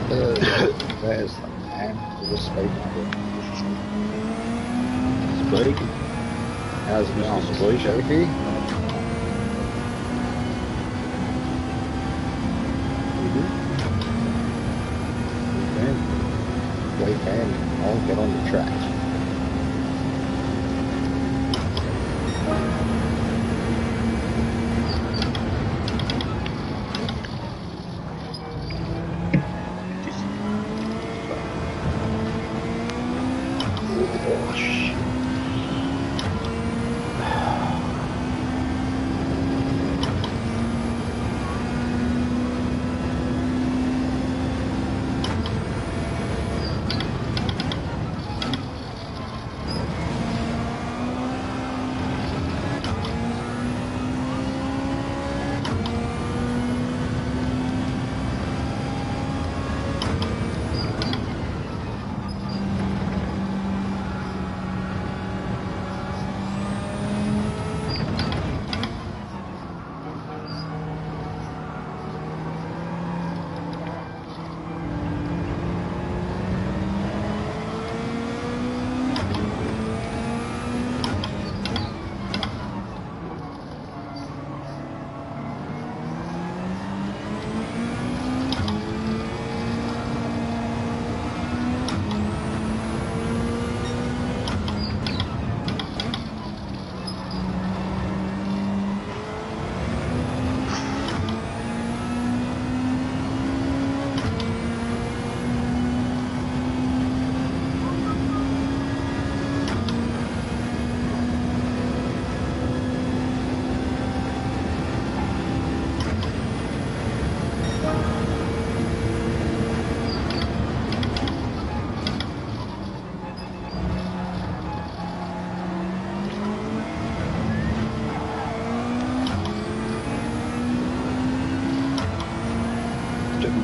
There's the man with the speed number. Speak. How's it going, Mr. Chiefy? Weekend. I'll get on the track.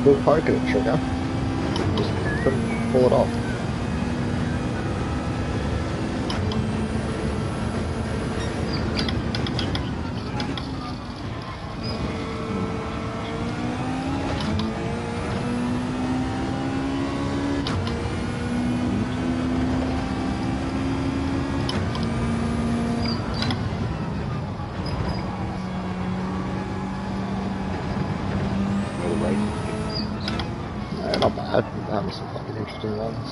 Good poke at it, Trigger. Just couldn't pull it off. Not bad. Having some fucking interesting ones.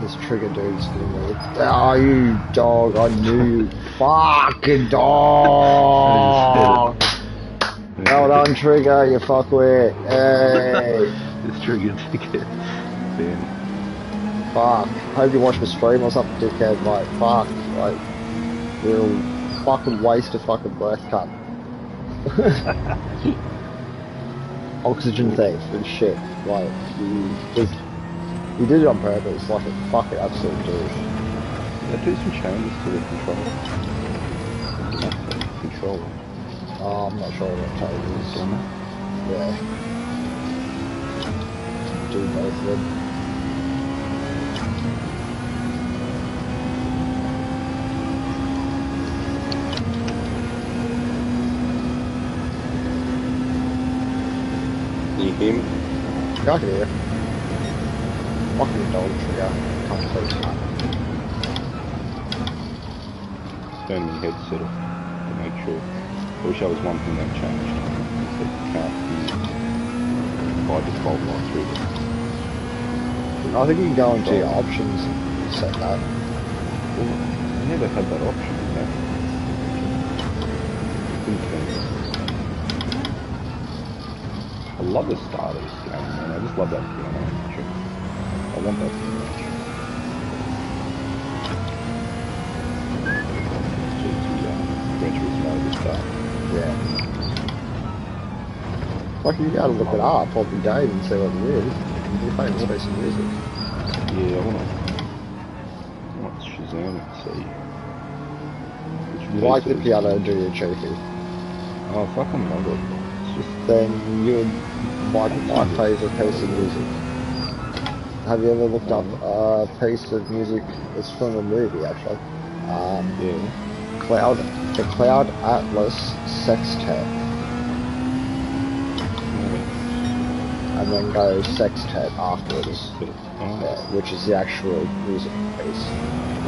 This Trigger dude's gonna be. Oh, you dog! I knew you. Fucking dog! Well done, Trigger. You fuckwit. Hey. This Trigger ticket. Damn. Fuck. Hope you watch the stream or something, dickhead. Like, fuck. Like, real fucking waste of fucking breath, cunt. Oxygen thief and shit. Like, you did it on purpose, like a fucking absolute dude. Yeah, do some changes to the controller. Controller. Oh, I'm not sure what type it is. Yeah. Do both of them. Can you hear me? I can hear. Fucking dog Trigger. Come close, man. Turn your headset off to make sure. I wish that was one thing they've changed. Is that you can't hear by default right through it. I think you can go into your options and set that. Well, I never had that option, you know. Couldn't turn it on. I love the start of this game, man. I just love that piano picture. I want that piano picture. Adventurous mode to start. Yeah. Like, you gotta look it up every day and see what it is. You're famous piece of music. Yeah, I want to Shazam and see. You like the piano, do you, Chiefy? Oh, fucking love it. It's just... Then you would like my favourite piece of music. Have you ever looked up a piece of music? It's from a movie, actually. Yeah. The Cloud Atlas Sextet. and then go sextet afterwards. Oh, Yeah, which is the actual music piece.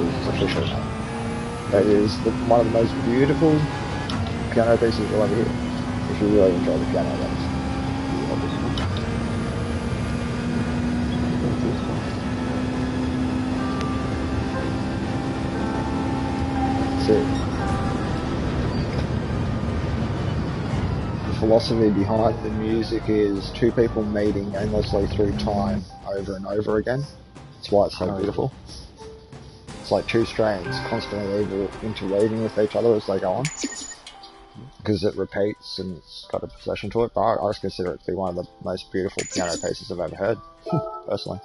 Its official name. That is one of the most beautiful piano pieces you'll ever hear. If you really enjoy the piano, that is. That's it. The philosophy behind the music is two people meeting aimlessly through time over and over again. That's why it's so beautiful. It's like two strains constantly interweaving with each other as they go on. Because it repeats and it's got a possession to it, but I just consider it to be one of the most beautiful piano pieces I've ever heard, personally.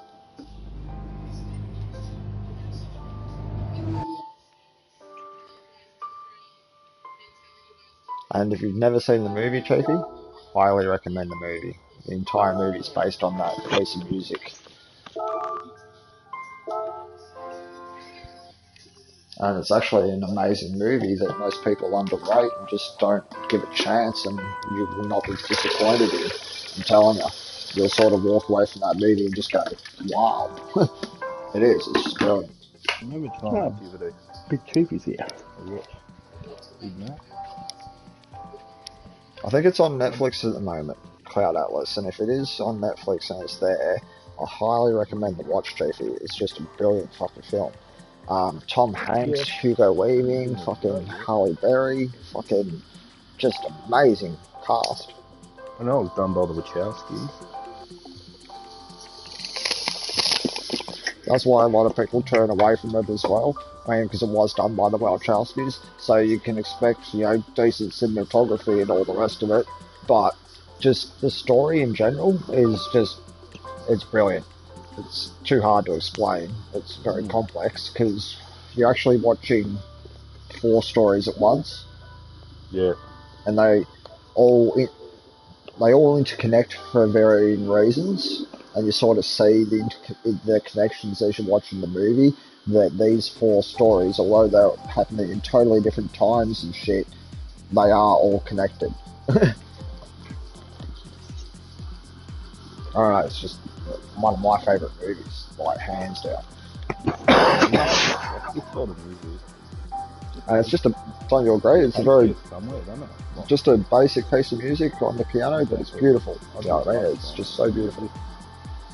And if you've never seen the movie, Chiefy, highly recommend the movie. The entire movie is based on that piece of music. And it's actually an amazing movie that most people underrate and just don't give a chance, and you will not be disappointed in. I'm telling you. You'll sort of walk away from that movie and just go, wow. It is, it's just brilliant. I remember trying to give it a Big Chiefy's here. watch. Big Mac. I think it's on Netflix at the moment, Cloud Atlas, and if it is on Netflix and it's there, I highly recommend the watch, Chiefy. It's just a brilliant fucking film. Tom Hanks, Hugo Weaving, fucking Halle Berry, fucking just amazing cast. I know it was done by the Wachowskis. That's why a lot of people turn away from it as well. I mean, because it was done by the Wachowskis, so you can expect, you know, decent cinematography and all the rest of it, but just the story in general is just, it's brilliant. It's too hard to explain. It's very complex, because you're actually watching 4 stories at once. Yeah. And they all interconnect for varying reasons, and you sort of see the connections as you're watching the movie, that these 4 stories, although they're happening in totally different times and shit, they are all connected. I don't know, it's just one of my favourite movies, like, hands down. And it's just don't you agree? It's a very, just a basic piece of music on the piano, but it's beautiful. You know what I mean? It's just so beautiful.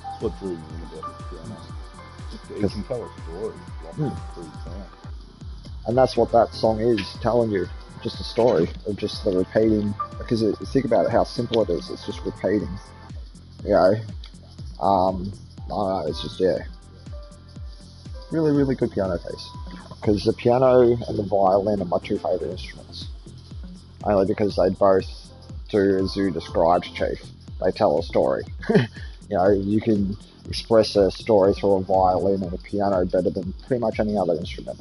That's what drew me in about the piano. You can tell a story through time. And that's what that song is telling you. Just a story of just the repeating. Because think about it, how simple it is. It's just repeating. You know? I don't know, it's just, yeah. Really, really good piano piece. Because the piano and the violin are my 2 favourite instruments. Only because they both do, as you described, Chief. They tell a story. You know, you can express a story through a violin and a piano better than pretty much any other instrument.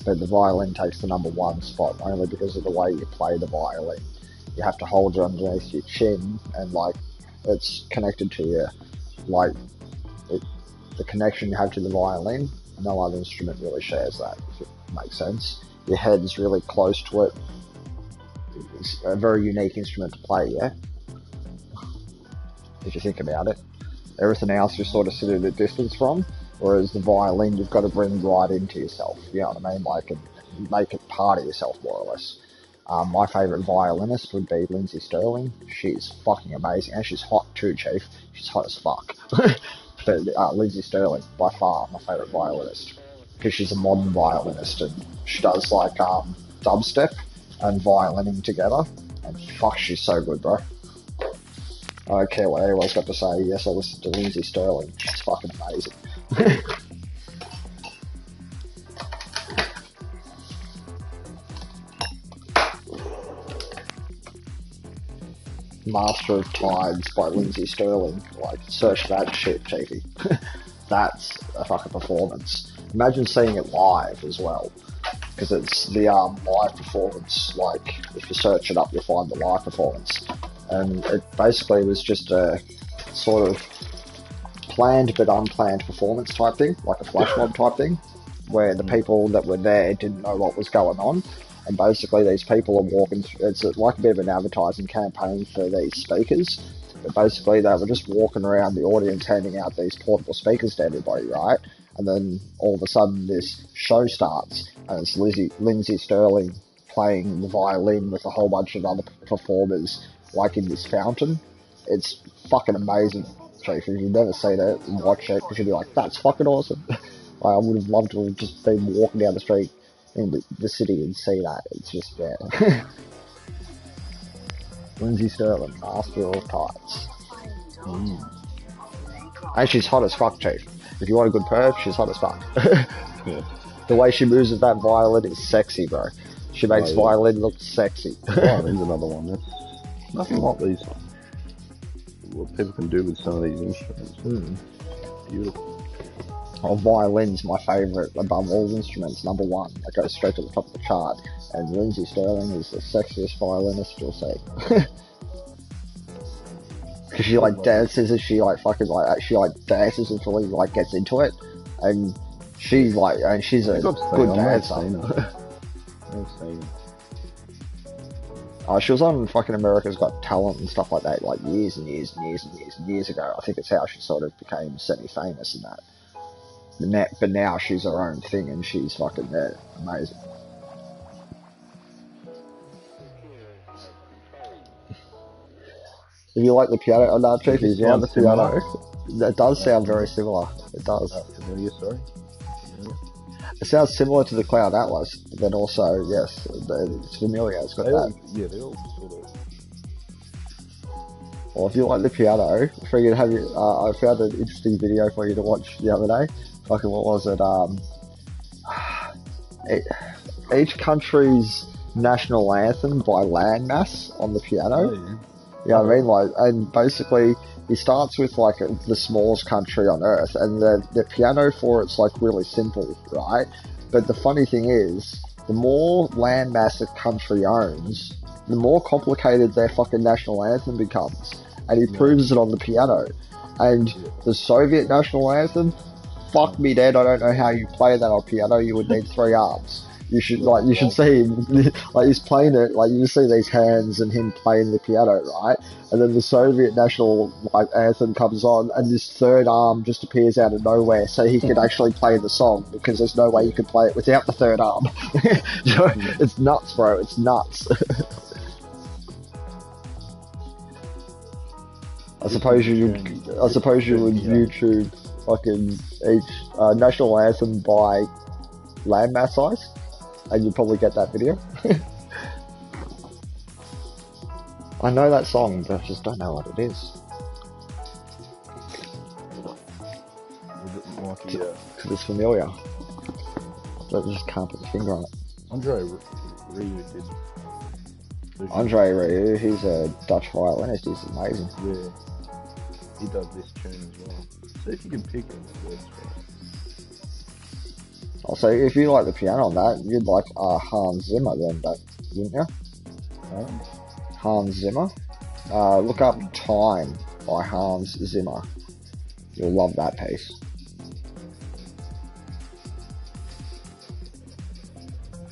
But the violin takes the #1 spot only because of the way you play the violin. You have to hold it underneath your chin, and like it's connected to your, like, the connection you have to the violin. No other instrument really shares that, if it makes sense. Your head is really close to it. It's a very unique instrument to play, yeah? If you think about it. Everything else you sort of sit at a distance from, whereas the violin you've got to bring right into yourself, you know what I mean? Like, and make it part of yourself, more or less. My favourite violinist would be Lindsay Sterling. She's fucking amazing, and she's hot too, Chief. She's hot as fuck. But Lindsay Sterling, by far, my favourite violinist. Because she's a modern violinist, and she does, like, dubstep and violining together. And fuck, she's so good, bro. I don't care what anyone's got to say. Yes, I listen to Lindsay Sterling. She's fucking amazing. Master of Tides by Lindsay Sterling. Like, search that shit, Chiefy. That's a fucking performance. Imagine seeing it live as well. Because it's the live performance. Like, if you search it up, you'll find the live performance. And it basically was just a sort of planned but unplanned performance type thing, like a flash mob type thing, where the people that were there didn't know what was going on, and basically these people are walking. It's like a bit of an advertising campaign for these speakers. But basically, they were just walking around the audience handing out these portable speakers to everybody, right? And then all of a sudden, this show starts, and it's Lindsay Sterling playing the violin with a whole bunch of other performers, like in this fountain. It's fucking amazing, Chief. If you've never seen it, watch it, because you'll be like, that's fucking awesome. Like, I would have loved to have just been walking down the street in the city and see that. It's just, yeah. Lindsay Sterling, master of tights. And she's hot as fuck, Chief. If you want a good perv, she's hot as fuck. Yeah. The way she moves with that violin is sexy, bro. She makes violin look sexy. Violin's another one. That's nothing like these. What people can do with some of these instruments. Beautiful. Oh, violin's my favourite above all instruments, number one. That goes straight to the top of the chart. And Lindsay Sterling is the sexiest violinist you'll see. Because she like dances and she like fucking like dances until he like gets into it, and she's a good dancer. I've seen it. She was on fucking America's Got Talent and stuff like that, like years and years and years and years and years ago. I think it's how she sort of became semi-famous and that. But now she's her own thing and she's fucking amazing. If you like the piano, no, Chief, if you like the piano, that does sound very similar. It does. Familiar, sorry? It sounds similar to the Cloud Atlas, but then also, yes, it's familiar. It's got that. Yeah, they all sort of. Well, if you like the piano, I found an interesting video for you to watch the other day. Fucking, what was it? Each country's national anthem by landmass on the piano. Oh, yeah. You know what I mean? Like, and basically, he starts with like the smallest country on earth, and the piano for it's like really simple, right? But the funny thing is, the more landmass a country owns, the more complicated their fucking national anthem becomes, and he proves it on the piano. And the Soviet national anthem, fuck me dead, I don't know how you play that on piano. You would need 3 arms. You should see him, like he's playing it, like you just see these hands and him playing the piano, right? And then the Soviet national anthem comes on, and this 3rd arm just appears out of nowhere, so he can actually play the song because there's no way you could play it without the 3rd arm. So, it's nuts, bro. It's nuts. I suppose you would YouTube fucking each national anthem by landmass size, and you'll probably get that video. I know that song, but I just don't know what it is. Because it's familiar. But I just can't put the finger on it. Andre Rieu did. Andre Rieu, he's a Dutch violinist, he's amazing. Yeah. He does this tune as well. See if you can pick it. Also, if you like the piano on that, you'd like Hans Zimmer then, wouldn't you? Hans Zimmer. Look up Time by Hans Zimmer. You'll love that piece.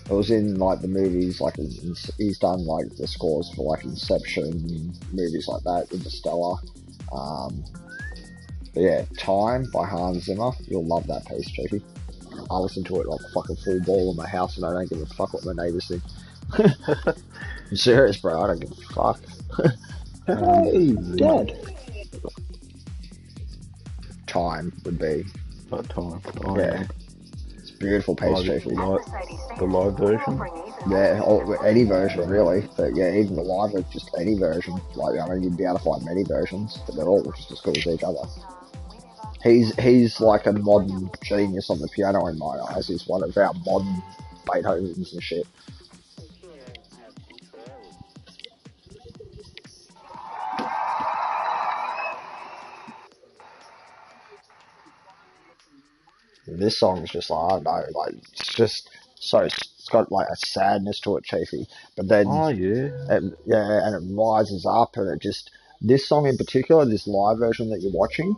It was in like the movies, like he's done like the scores for like Inception, movies like that, Interstellar. But yeah, Time by Hans Zimmer. You'll love that piece, Chiefy. I listen to it like a fucking full ball in my house and I don't give a fuck what my neighbours think. I'm serious, bro. I don't give a fuck. Hey, Dad. Time would be. Time. Oh, yeah. It's a beautiful piece, Chiefy. The live version? Yeah, or any version really. But yeah, even the live, just any version. Like, I mean, you'd be able to find many versions, but they're all just as good as each other. He's like a modern genius on the piano in my eyes. He's one of our modern Beethovens and shit. This song's just like, I don't know, like, it's just so, it's got like a sadness to it, Chiefy. But then, and it rises up, and it just, this song in particular, this live version that you're watching,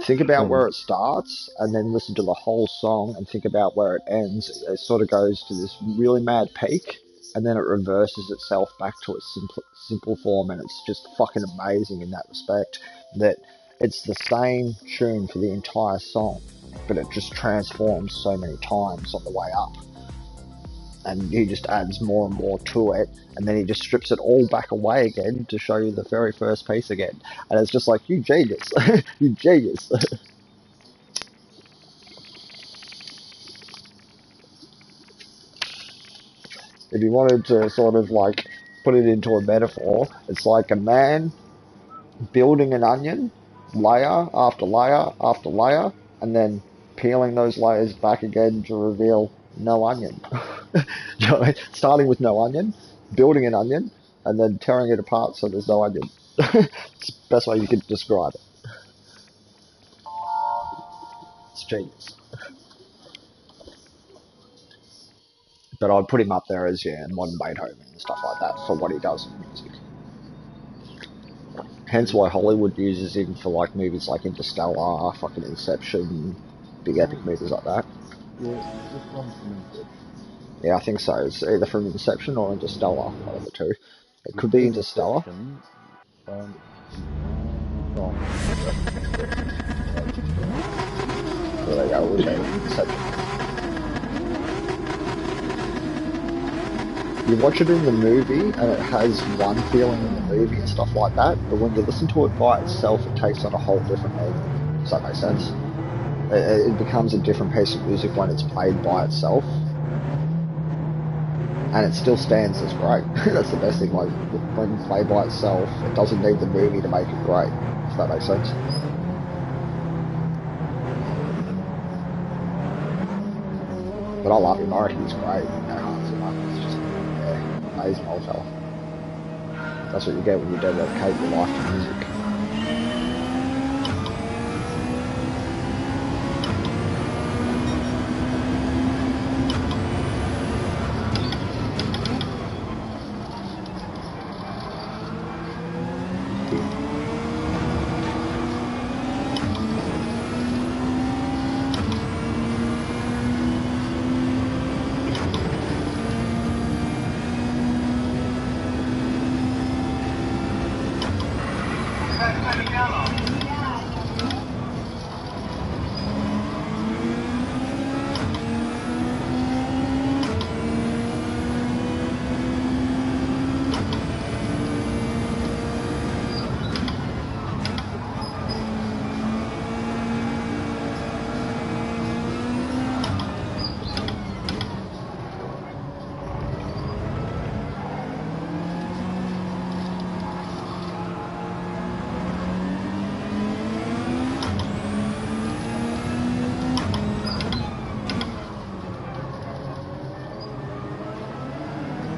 think about where it starts, and then listen to the whole song, and think about where it ends. It sort of goes to this really mad peak, and then it reverses itself back to its simple form, and it's just fucking amazing in that respect. That it's the same tune for the entire song, but it just transforms so many times on the way up. And he just adds more and more to it, and then he just strips it all back away again to show you the very first piece again. And it's just like, you genius. You genius. If you wanted to sort of like put it into a metaphor, it's like a man building an onion, layer after layer after layer, and then peeling those layers back again to reveal no onion. You know what I mean? Starting with no onion, building an onion, and then tearing it apart so there's no onion. It's the best way you could describe it. It's genius. But I'd put him up there as, yeah, modern Beethoven and stuff like that for what he does in music. Hence why Hollywood uses him for like movies like Interstellar, fucking Inception, big epic movies like that. Yeah, I think so. It's either from Inception or Interstellar, one of the two. It could be Interstellar. So there you go, we'll say Inception. You watch it in the movie and it has one feeling in the movie and stuff like that, but when you listen to it by itself, it takes on a whole different meaning. Does that make sense? It becomes a different piece of music when it's played by itself. And it still stands as great. That's the best thing, like, when played by itself, it doesn't need the movie to make it great, if that makes sense. But I love him, I reckon he's great. It's just, yeah, amazing old fella. That's what you get when you dedicate your life to music.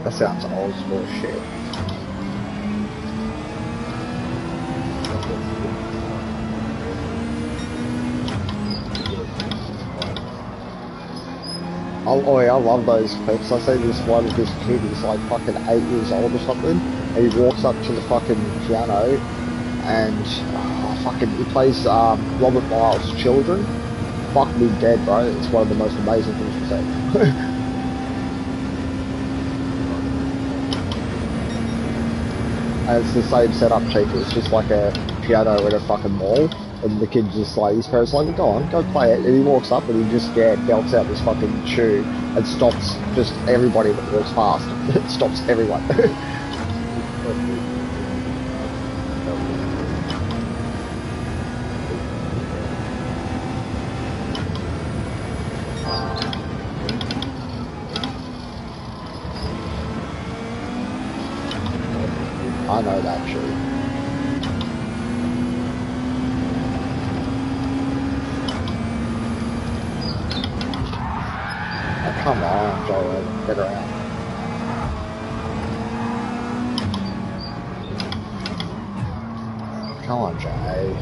That sounds old school shit. Oh yeah, I love those clips. I see this one of this kid, he's like fucking 8 years old or something, and he walks up to the fucking piano and he plays Robert Miles' Children. Fuck me dead, bro. It's one of the most amazing things to see. And it's the same setup, cheap. It's just like a piano in a fucking mall, and the kid just like, his parents like, go on, go play it, and he walks up and he just belts out this fucking tune and stops just everybody that walks past. It stops everyone. I know that tune. Oh, come on, Joel, get around. Come on, Jay.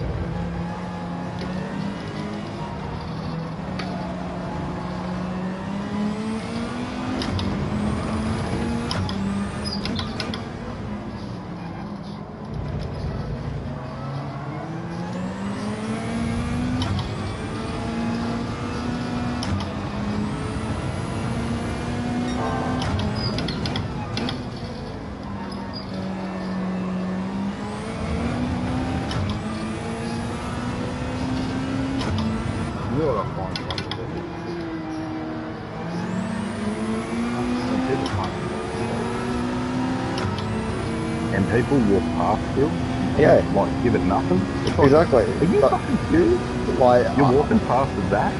and people walk past still. Yeah. Like, give it nothing. It's like, Exactly. Are you fucking serious? Like, You're walking past that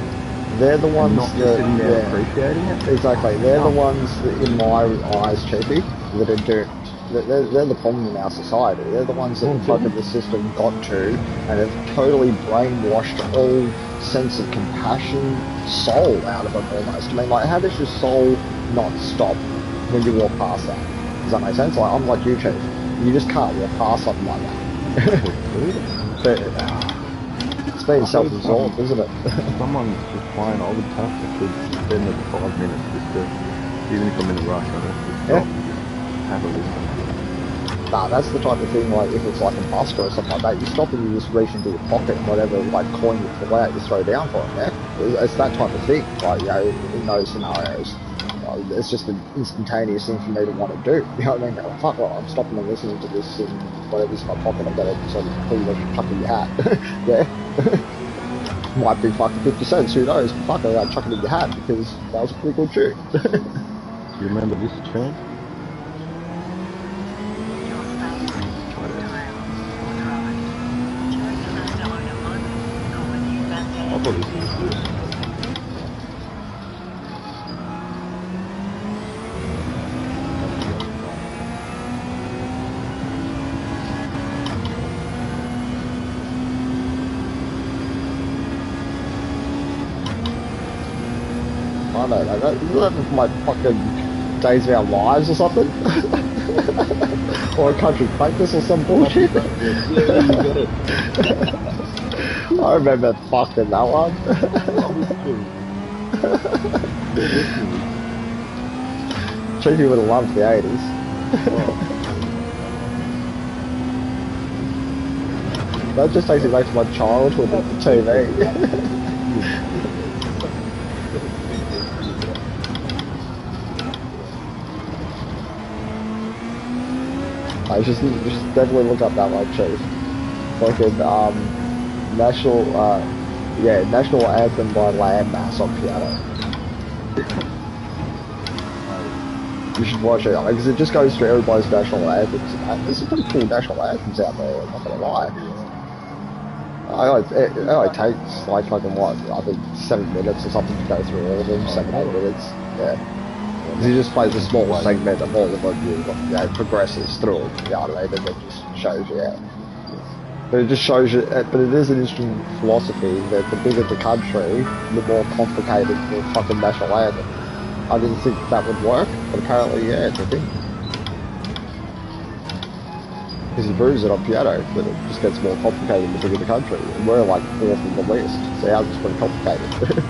they're the ones and not that, sitting there appreciating it? exactly. They're the ones that, in my eyes, Chiefy, that are doomed. They're the problem in our society. They're the ones that fucking the system got to and have totally brainwashed all sense of compassion, soul out of them almost. I mean, like, how does your soul not stop when you walk past that? Does that make sense? Like, I'm like you, Chief. You just can't walk past something like that. But it's being self-absorbed, isn't it? Someone's just playing. I would have to could spend the 5 minutes just to, even if I'm in a rush, I'd have to stop and just have a listen. Nah, that's the type of thing, like, if it's like a buster or something like that, you stop and you just reach into your pocket and whatever, like, coin you pull out, you throw down for it, yeah? It's that type of thing, like, you know, in those scenarios. It's just an instantaneous thing for me to want to do. You know what I mean? Oh, fuck, well, I'm stopping and listening to this and whatever's in my pocket, I'm going to sort of pull the chuck in your hat. Yeah? Might be fucking 50 cents, who knows? But fuck, I gotta chuck it in your hat because that was a pretty good tune. You remember this tune? I thought this was good. I don't know, isn't that from my fucking Days of Our Lives or something? Or a country practice or some bullshit? Yeah, you got it. I remember fucking that one. Chiefy would have loved the 80s. That just takes me back to my childhood with the TV. I just definitely look up that one, Chief. Fucking national anthem by Landmass on piano. You should watch it because it just goes through everybody's national anthems. There's some pretty cool national anthems out there. I'm not gonna lie. It only takes like fucking what, I think 7 minutes or something to go through all of them. 7-8 minutes. Yeah. He just plays a small segment of all of them, you know, progresses through, you know what I mean, and it just shows you out. But it just shows you, but it is an interesting philosophy that the bigger the country, the more complicated the fucking national anthem. I didn't think that would work, but apparently, yeah, it's a thing. Because he proves it on piano, but it just gets more complicated the bigger the country. And we're like fourth on the list, so ours is pretty complicated.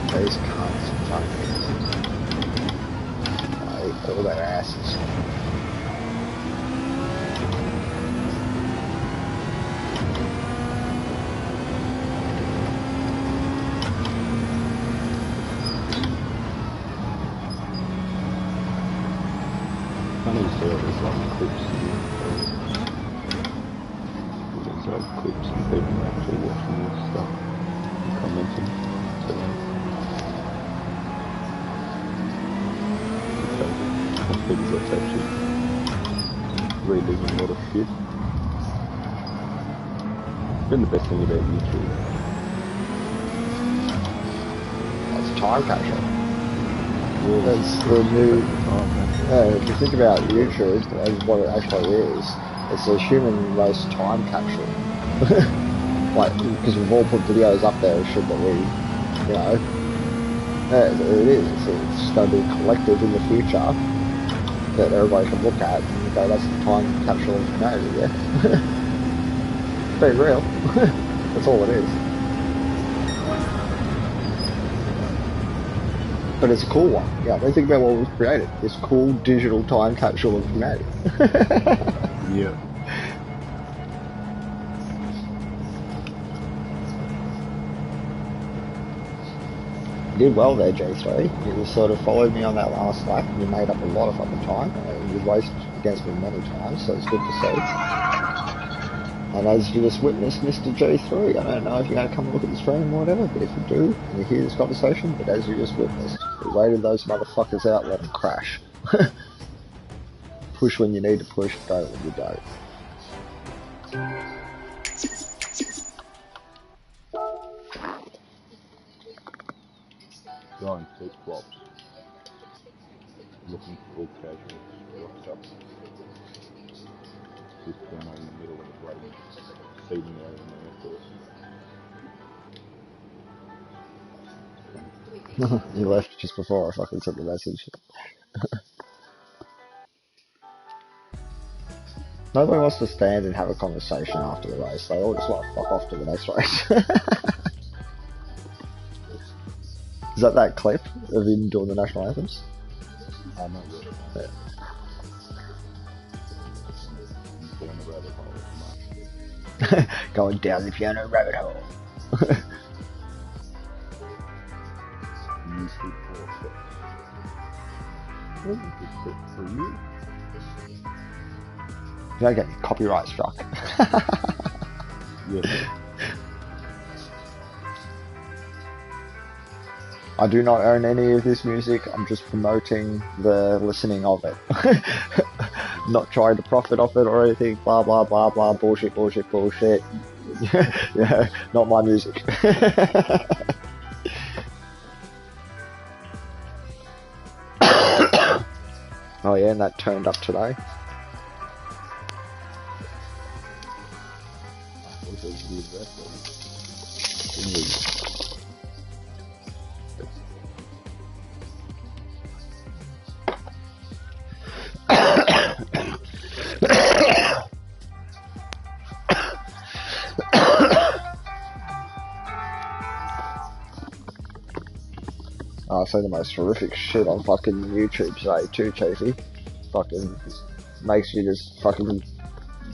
These cunts, fucking, I eat all their asses. Funny to see all these like clips and there's like clips and people actually watching this stuff and commenting. So people that's actually reliving a lot of shit. It's been the best thing about YouTube. It's time capsule. That's the new. If you think about YouTube and what it actually is, it's a human race time capsule. Like, because we've all put videos up there and shit that we, you know, yeah, it is. It's going to be collected in the future that everybody can look at and go, that's the time capsule of humanity, yeah? Be real. That's all it is. But it's a cool one. Yeah, I mean, think about what we've created. This cool digital time capsule of humanity. Yeah. You did well there, J3. You sort of followed me on that last lap, and you made up a lot of fucking time. You've raced against me many times, so it's good to see. And as you just witnessed, Mr. J3, I don't know if you're going to come and look at the stream or whatever, but if you do, and you hear this conversation, but as you just witnessed, we waited those motherfuckers out, let them crash. Push when you need to push, don't when you don't. Going flip flops. Looking for all casuals. Rocked up. Just down in the middle of the bloody seating area in the airport. You left just before I fucking sent the message. Nobody wants to stand and have a conversation after the race. They all just want to fuck off to the next race. Is that clip of him doing the national anthems? I'm not really. Yeah. Down the rabbit hole. Going down the piano rabbit hole. YouTube for you. You're going to get copyright struck. Yes. I do not own any of this music. I'm just promoting the listening of it. Not trying to profit off it or anything. Blah, blah, blah, blah. Bullshit, bullshit, bullshit. Yeah, not my music. Oh yeah, and that turned up today. I say the most horrific shit on fucking YouTube today too, Chafee. Fucking makes you just fucking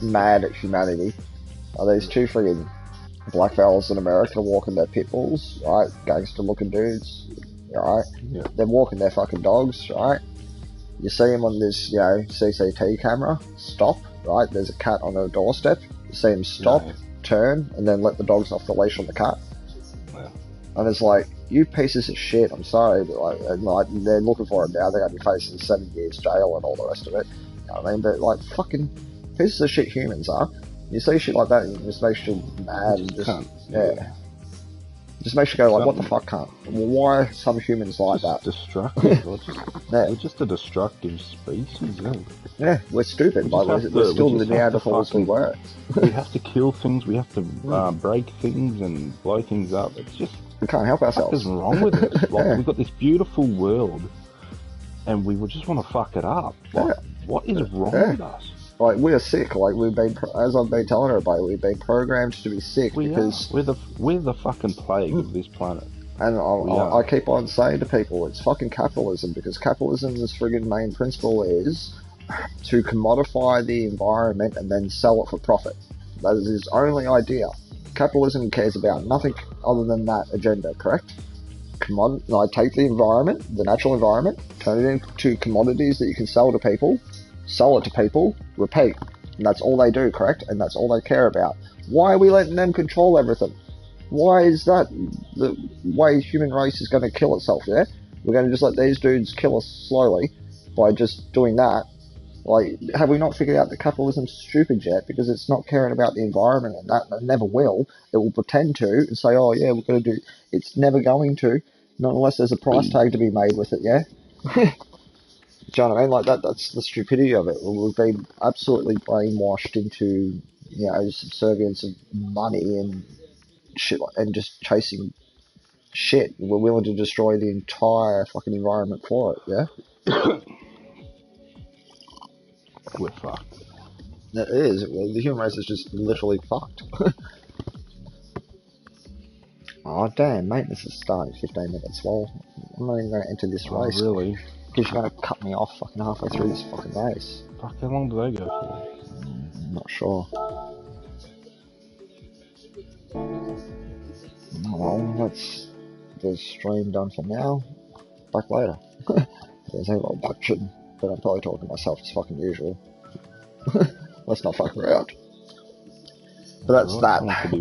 mad at humanity. These two friggin' black fellas in America walking their pit bulls, right? Gangster looking dudes, right? Yeah. They're walking their fucking dogs, right? You see them on this, CCT camera, stop, right? There's a cat on a doorstep. You see them stop, turn, and then let the dogs off the leash on the cat. Yeah. And it's like, you pieces of shit, I'm sorry, but like they're looking for it now, they're going to be facing 7 years jail and all the rest of it. You know what I mean? But like, fucking pieces of shit humans are. You see shit like that, and it just makes you mad. And just, yeah. Just makes you go like, what the fuck, cunt? Well, why are some humans like that? Destructive. We're just a destructive species, yeah. Yeah, we're stupid. We're still the Neanderthals we were. We have to kill things, we have to break things and blow things up. It's just... We can't help ourselves. What is wrong with us? Like, we've got this beautiful world, and we just want to fuck it up. Like, what is wrong with us? Like, we're sick. Like, we've been, as I've been telling everybody, we've been programmed to be sick because we're the fucking plague of this planet. And I keep on saying to people, it's fucking capitalism, because capitalism's friggin' main principle is to commodify the environment and then sell it for profit. That is his only idea. Capitalism cares about nothing other than that agenda, correct? Take the environment, the natural environment, turn it into commodities that you can sell to people, sell it to people, repeat. And that's all they do, correct? And that's all they care about. Why are we letting them control everything? Why is that the way human race is going to kill itself, yeah? We're going to just let these dudes kill us slowly by just doing that. Like, have we not figured out that capitalism's stupid yet? Because it's not caring about the environment and that, and it never will. It will pretend to and say, oh yeah, we're going to do... It's never going to. Not unless there's a price tag to be made with it, yeah? Do you know what I mean? Like, that's the stupidity of it. We've been absolutely brainwashed into, subservience of money and shit, and just chasing shit. We're willing to destroy the entire fucking environment for it, yeah? We're fucked. It is. The human race is just literally fucked. Oh damn, mate, this is starting 15 minutes. Well, I'm not even going to enter this Oh, race. really? Because you're going to cut me off fucking halfway through this fucking race. Fuck, how long do they go for? I'm not sure. Well, that's the stream done for now. Back later. There's a lot of buckshit, but I'm probably talking to myself as fucking usual. Let's not fuck around. But that's Alright, that. someone could be